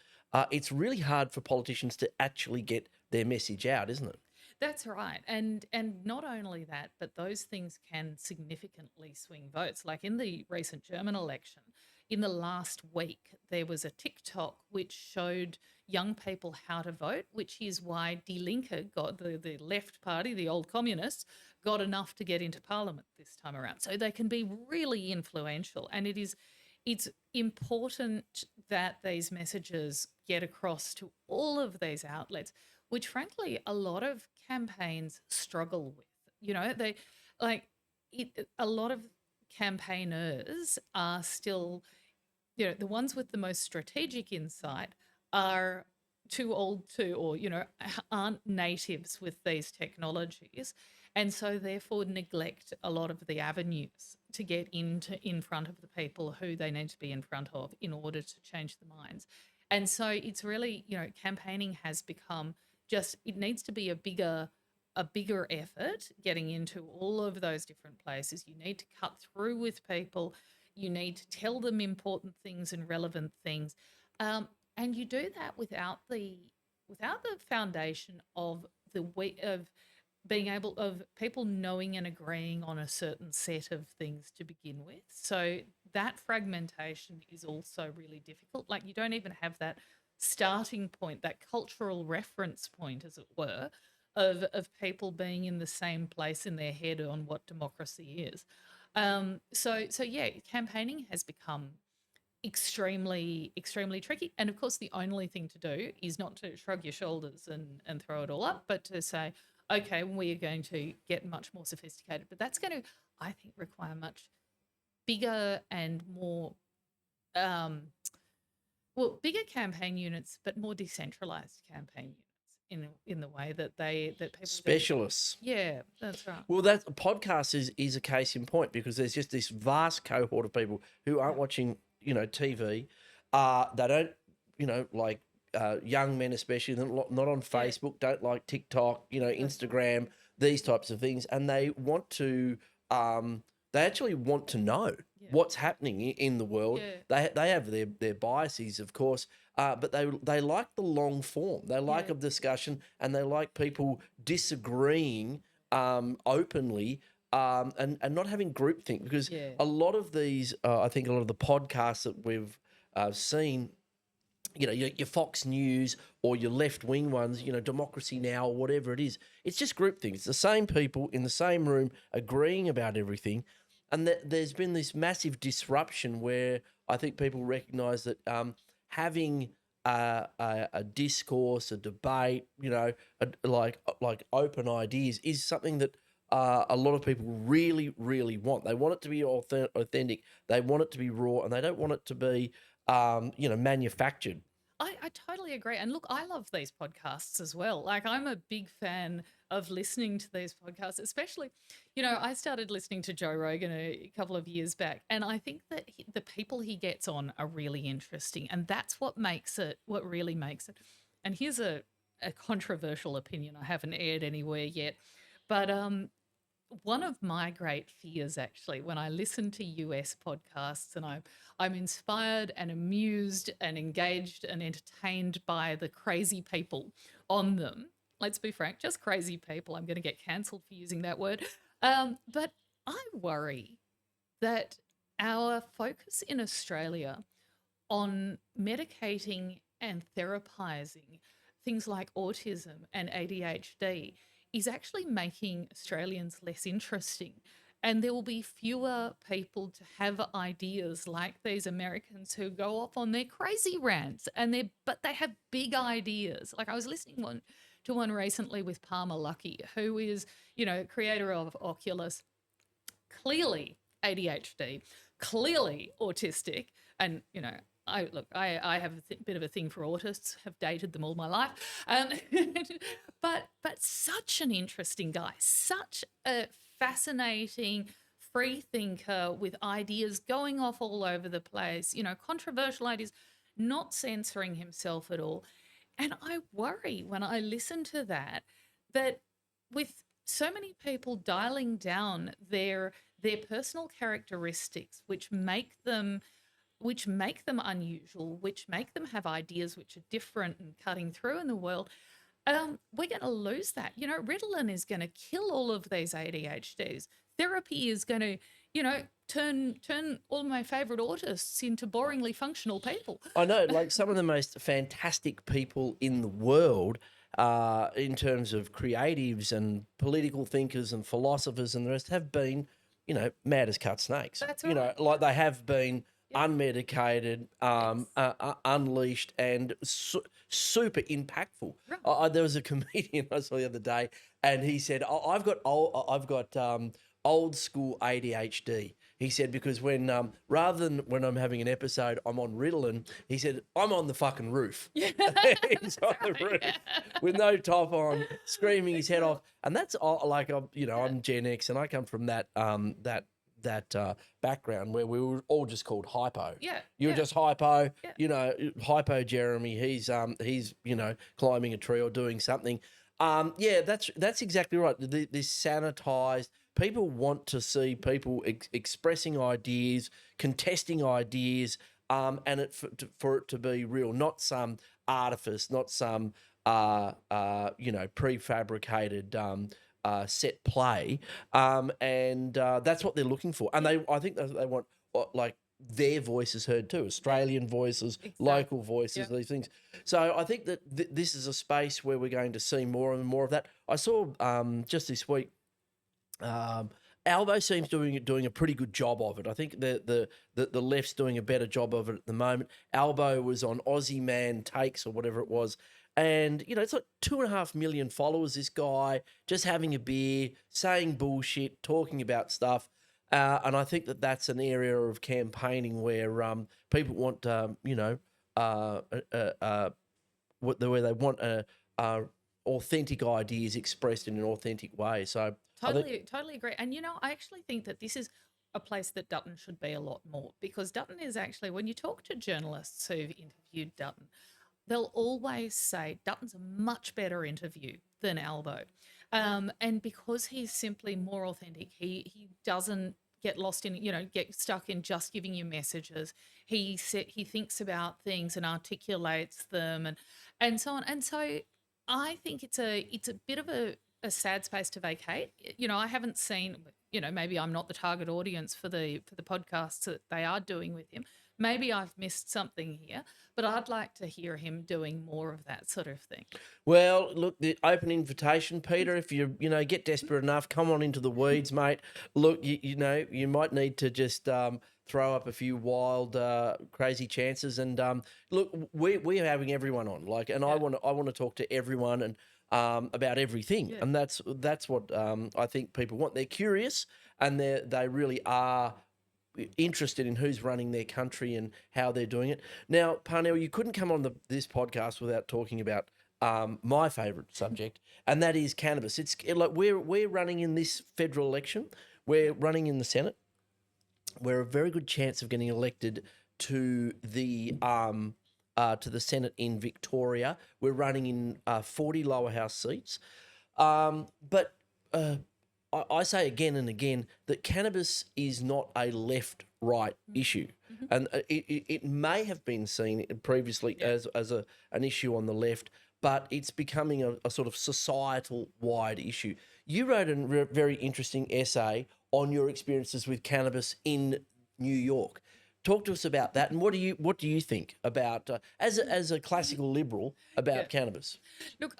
It's really hard for politicians to actually get their message out, isn't it? That's right. And not only that, but those things can significantly swing votes. Like in the recent German election, in the last week, there was a TikTok which showed young people how to vote, which is why Die Linke got the left party, the old communists, got enough to get into parliament this time around. So they can be really influential. And it's important that these messages get across to all of these outlets, which frankly a lot of campaigns struggle with. A lot of campaigners are still, the ones with the most strategic insight are too old to, or aren't natives with these technologies, and so therefore neglect a lot of the avenues to get in front of the people who they need to be in front of in order to change the minds. And so it's really, campaigning has become it needs to be a bigger effort getting into all of those different places. You need to cut through with people. You need to tell them important things and relevant things. And you do that without the foundation of of people knowing and agreeing on a certain set of things to begin with. So that fragmentation is also really difficult. Like, you don't even have that starting point, that cultural reference point, as it were, of people being in the same place in their head on what democracy is. So yeah, campaigning has become extremely, extremely tricky. And of course, the only thing to do is not to shrug your shoulders and throw it all up, but to say, okay, we are going to get much more sophisticated. But that's going to, I think, require much bigger and more, um, bigger campaign units, but more decentralized campaign units in the way that people do. Specialists. Yeah, that's right. Well, that podcast is a case in point, because there's just this vast cohort of people who aren't watching, TV. They don't, like young men especially, they're not on Facebook, don't like TikTok, Instagram, these types of things, and they want to, they actually want to know what's happening in the world. Yeah. They have their biases, of course, but they like the long form. They like a discussion, and they like people disagreeing openly, and not having groupthink, because a lot of these, I think a lot of the podcasts that we've seen, your Fox News or your left-wing ones, Democracy Now! Or whatever it is, it's just groupthink. It's the same people in the same room agreeing about everything. And there's been this massive disruption where I think people recognise that having a discourse, a debate, like open ideas is something that a lot of people really, really want. They want it to be authentic. They want it to be raw, and they don't want it to be, manufactured. I totally agree. And look, I love these podcasts as well. Like, I'm a big fan of listening to these podcasts, especially, I started listening to Joe Rogan a couple of years back, and I think that the people he gets on are really interesting. And that's what really makes it. And here's a controversial opinion I haven't aired anywhere yet. But one of my great fears, actually, when I listen to US podcasts, and I'm inspired and amused and engaged and entertained by the crazy people on them. Let's be frank, just crazy people. I'm going to get cancelled for using that word. But I worry that our focus in Australia on medicating and therapizing things like autism and ADHD is actually making Australians less interesting. And there will be fewer people to have ideas like these Americans who go off on their crazy rants, but they have big ideas. Like, I was listening to one recently with Palmer Luckey, who is, creator of Oculus, clearly ADHD, clearly autistic, and I have a bit of a thing for autists, have dated them all my life. But such an interesting guy, such a fascinating free thinker with ideas going off all over the place, controversial ideas, not censoring himself at all. And I worry when I listen to that with so many people dialing down their personal characteristics, which make them unusual, which make them have ideas which are different and cutting through in the world, we're going to lose that. Ritalin is going to kill all of these ADHDs. Therapy is going to, turn all my favourite autists into boringly functional people. I know, like some of the most fantastic people in the world, in terms of creatives and political thinkers and philosophers and the rest, have been, mad as cut snakes. That's right. Like they have been unmedicated, unleashed, and super impactful. Right. There was a comedian I saw the other day, and he said, I've got old school ADHD." He said, because when rather than when I'm having an episode, I'm on Ritalin. He said, I'm on the fucking roof. Yeah, he's on the roof with no top on, screaming his head off. And that's like, I'm Gen X, and I come from that background where we were all just called hypo. Yeah. You were just hypo. Yeah. Hypo Jeremy. He's climbing a tree or doing something. That's exactly right. This sanitized. People want to see people expressing ideas, contesting ideas, and for it to be real, not some artifice, not some prefabricated set play, and that's what they're looking for. And I think they want like their voices heard too, Australian voices, local voices, these things. So I think that this is a space where we're going to see more and more of that. I saw just this week. Albo seems doing a pretty good job of it. I think the left's doing a better job of it at the moment. Albo was on Aussie Man Takes or whatever it was, and it's like 2.5 million followers. This guy just having a beer, saying bullshit, talking about stuff. And I think that that's an area of campaigning where people want, uh, uh, uh, where they want authentic ideas expressed in an authentic way. So I think, Totally agree. And I actually think that this is a place that Dutton should be a lot more, because Dutton is actually, when you talk to journalists who've interviewed Dutton, they'll always say Dutton's a much better interview than Albo. And because he's simply more authentic, he doesn't get lost in, get stuck in just giving you messages. He thinks about things and articulates them, and so on. And so I think it's a bit of a sad space to vacate. I haven't seen, maybe I'm not the target audience for the podcasts that they are doing with him. Maybe I've missed something here, but I'd like to hear him doing more of that sort of thing. well, look, the open invitation, Peter. If get desperate enough, come on into the weeds, mate. Look, you might need to just throw up a few wild, crazy chances. And look, we're having everyone on, and I want to talk to everyone and about everything, and that's what I think people want. They're curious, and they really are interested in who's running their country and how they're doing it. Now, Parnell, you couldn't come on this podcast without talking about my favourite subject, and that is cannabis. It's like we're running in this federal election. We're running in the Senate. We're a very good chance of getting elected to the Senate in Victoria. We're running in 40 lower house seats, but. I say again and again that cannabis is not a left-right issue, and it may have been seen previously as an issue on the left, but it's becoming a sort of societal-wide issue. You wrote a very interesting essay on your experiences with cannabis in New York. Talk to us about that, and what do you think about as a classical liberal about cannabis? Look,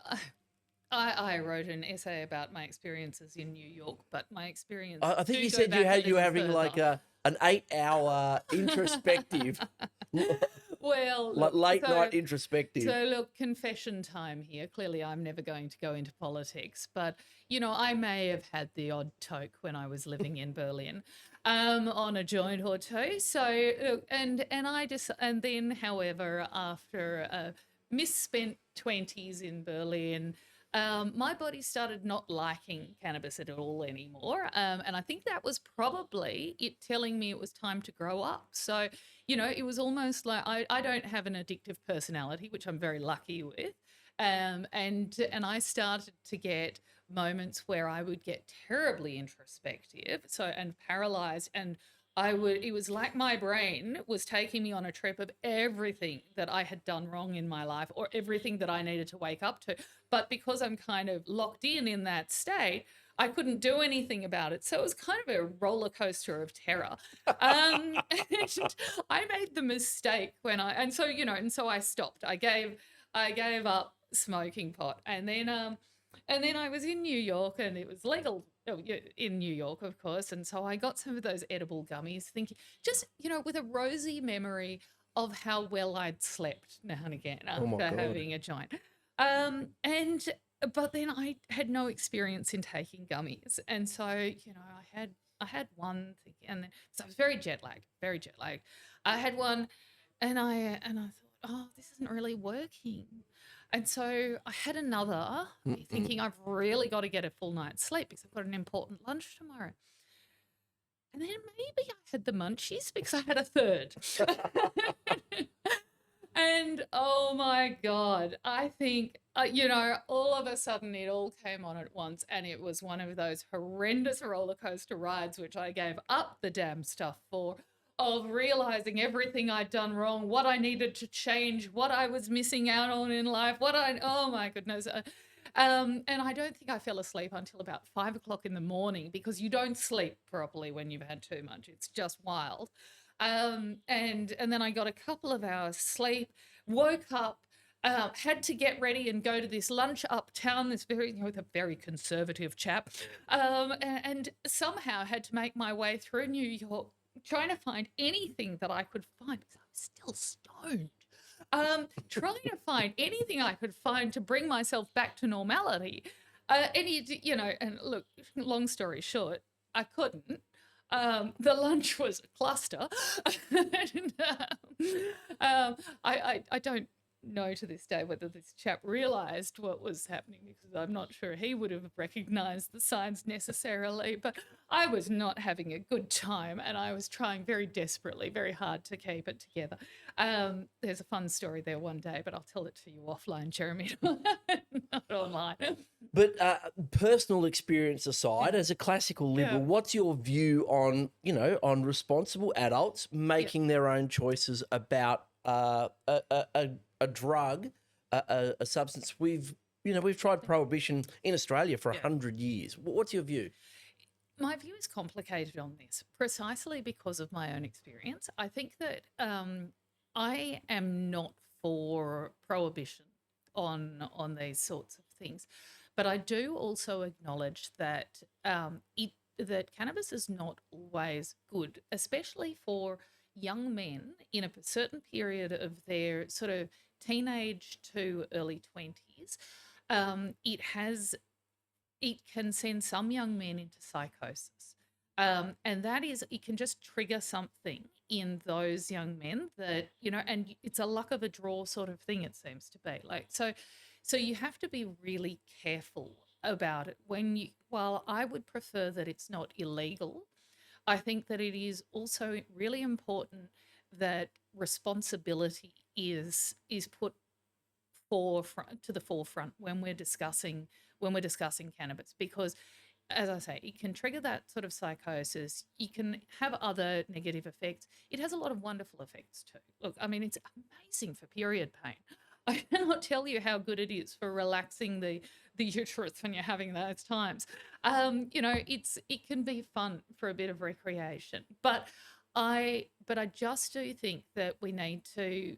I wrote an essay about my experiences in New York, but my experience. I think you said you were having like an 8-hour introspective, well, like late night introspective. So look, confession time here. Clearly, I'm never going to go into politics, but I may have had the odd toke when I was living in Berlin, on a joint or two. So look, and then, however, after a misspent 20s in Berlin. My body started not liking cannabis at all anymore. And I think that was probably it telling me it was time to grow up. So, it was almost like I don't have an addictive personality, which I'm very lucky with. And I started to get moments where I would get terribly introspective, and paralyzed, and it was like my brain was taking me on a trip of everything that I had done wrong in my life, or everything that I needed to wake up to. But because I'm kind of locked in that state, I couldn't do anything about it. So it was kind of a roller coaster of terror. And I made the mistake and so I stopped. I gave up smoking pot, and then I was in New York, and it was legal in New York, of course. And so I got some of those edible gummies, thinking just, with a rosy memory of how well I'd slept now and again after having a joint. But then I had no experience in taking gummies. And so, I had one thing, and so I was very jet lagged. I had one, and I thought, oh, this isn't really working. And so I had another, thinking I've really got to get a full night's sleep because I've got an important lunch tomorrow. And then maybe I had the munchies because I had a third. And oh my God, I think, all of a sudden it all came on at once, and it was one of those horrendous roller coaster rides, which I gave up the damn stuff for, of realizing everything I'd done wrong, what I needed to change, what I was missing out on in life, oh my goodness. And I don't think I fell asleep until about 5 o'clock in the morning, because you don't sleep properly when you've had too much. It's just wild. And then I got a couple of hours sleep, woke up, had to get ready and go to this lunch uptown, with a very conservative chap, and somehow had to make my way through New York, trying to find anything that I could find, because I was still stoned. Trying to find anything I could find to bring myself back to normality. And look, long story short, I couldn't. The lunch was a cluster. And, I don't know to this day whether this chap realised what was happening, because I'm not sure he would have recognised the signs necessarily, but I was not having a good time, and I was trying very desperately, very hard to keep it together. There's a fun story there one day, but I'll tell it to you offline, Jeremy, not online. But personal experience aside, as a classical liberal, Yeah. what's your view on, on responsible adults making their own choices about a drug, a substance? We've tried prohibition in Australia for 100 years. What's your view? My view is complicated on this precisely because of my own experience. I think that I am not for prohibition on these sorts of things, but I do also acknowledge that that cannabis is not always good, especially for young men in a certain period of their sort of teenage to early 20s. It has it can send some young men into psychosis. And that is, it can just trigger something in those young men that, and it's a luck of a draw sort of thing, it seems to be. So you have to be really careful about it while I would prefer that it's not illegal, I think that it is also really important that responsibility is put to the forefront when we're discussing cannabis, because as I say, it can trigger that sort of psychosis. You can have other negative effects. It has a lot of wonderful effects too. Look, I mean, it's amazing for period pain. I cannot tell you how good it is for relaxing the uterus when you're having those times. It can be fun for a bit of recreation, but I just do think that we need to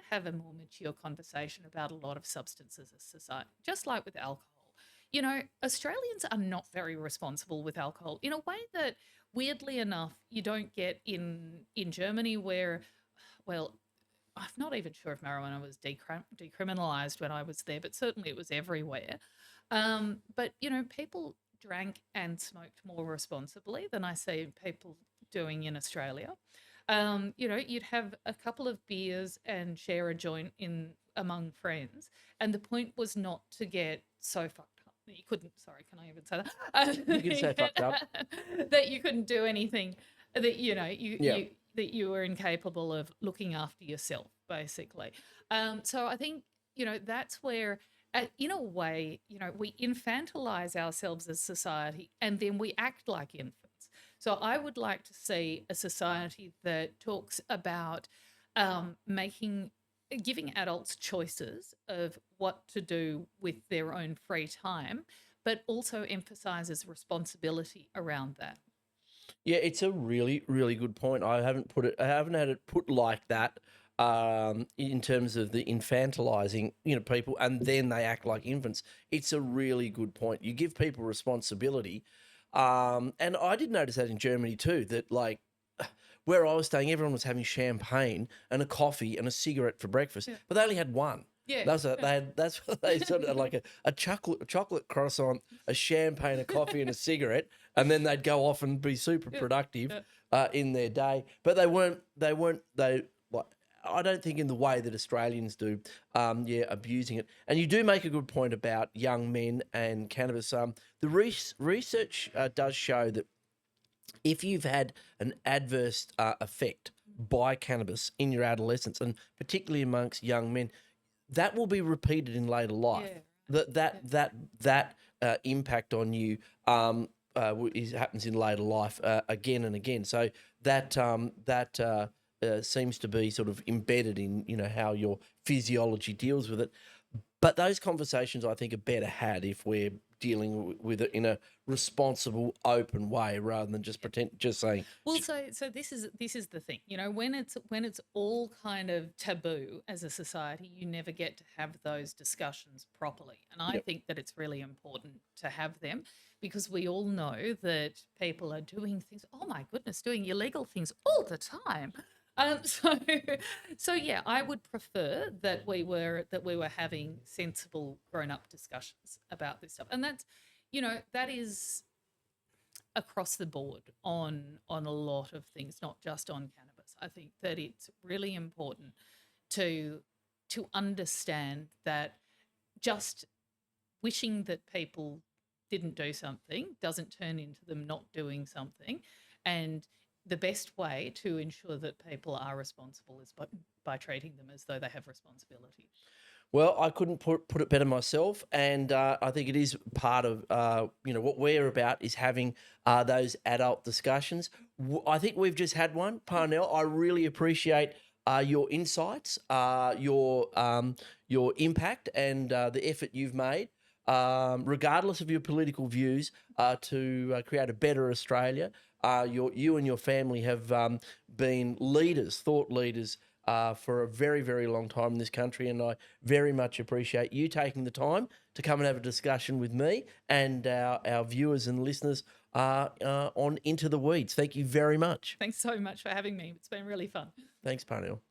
have a more mature conversation about a lot of substances as a society, just like with alcohol. Australians are not very responsible with alcohol in a way that, weirdly enough, you don't get in Germany, where, well, I'm not even sure if marijuana was decriminalized when I was there, but certainly it was everywhere. But people drank and smoked more responsibly than I see people doing in Australia. You'd have a couple of beers and share a joint among friends, and the point was not to get so fucked up that you couldn't. Sorry, can I even say that? You can say fucked up. That you couldn't do anything. That Yeah. that you were incapable of looking after yourself, basically. So I think that's where. In a way, we infantilize ourselves as society, and then we act like infants. So I would like to see a society that talks about giving adults choices of what to do with their own free time, but also emphasizes responsibility around that. Yeah, it's a really, really good point. I haven't had it put like that, in terms of the infantilizing, people, and then they act like infants. It's a really good point. You give people responsibility. And I did notice that in Germany too, that like where I was staying, everyone was having champagne and a coffee and a cigarette for breakfast, Yeah. but they only had one. Yeah, That's what that's what they sort of had, like a chocolate croissant, a champagne, a coffee, and a cigarette, and then they'd go off and be super productive in their day. But they weren't like, I don't think in the way that Australians do, abusing it. And you do make a good point about young men and cannabis. The research does show that if you've had an adverse effect by cannabis in your adolescence, and particularly amongst young men, that will be repeated in later life. That impact on you happens in later life again and again. So that seems to be sort of embedded in how your physiology deals with it. But those conversations, I think, are better had if we're dealing with it in a responsible, open way, rather than just saying. Well, so this is the thing, when it's all kind of taboo as a society, you never get to have those discussions properly. And I think that it's really important to have them, because we all know that people are doing things, oh my goodness, doing illegal things all the time. So yeah, I would prefer that we were having sensible, grown-up discussions about this stuff, and that is across the board on a lot of things, not just on cannabis. I think that it's really important to understand that just wishing that people didn't do something doesn't turn into them not doing something. And the best way to ensure that people are responsible is by treating them as though they have responsibility. Well, I couldn't put it better myself, and I think it is part of what we're about is having those adult discussions. I think we've just had one, Parnell. I really appreciate your insights, your impact, and the effort you've made, regardless of your political views, to create a better Australia. You and your family have been leaders, thought leaders, for a very, very long time in this country, and I very much appreciate you taking the time to come and have a discussion with me and our viewers and listeners on Into the Weeds. Thank you very much. Thanks so much for having me. It's been really fun. Thanks, Parnell.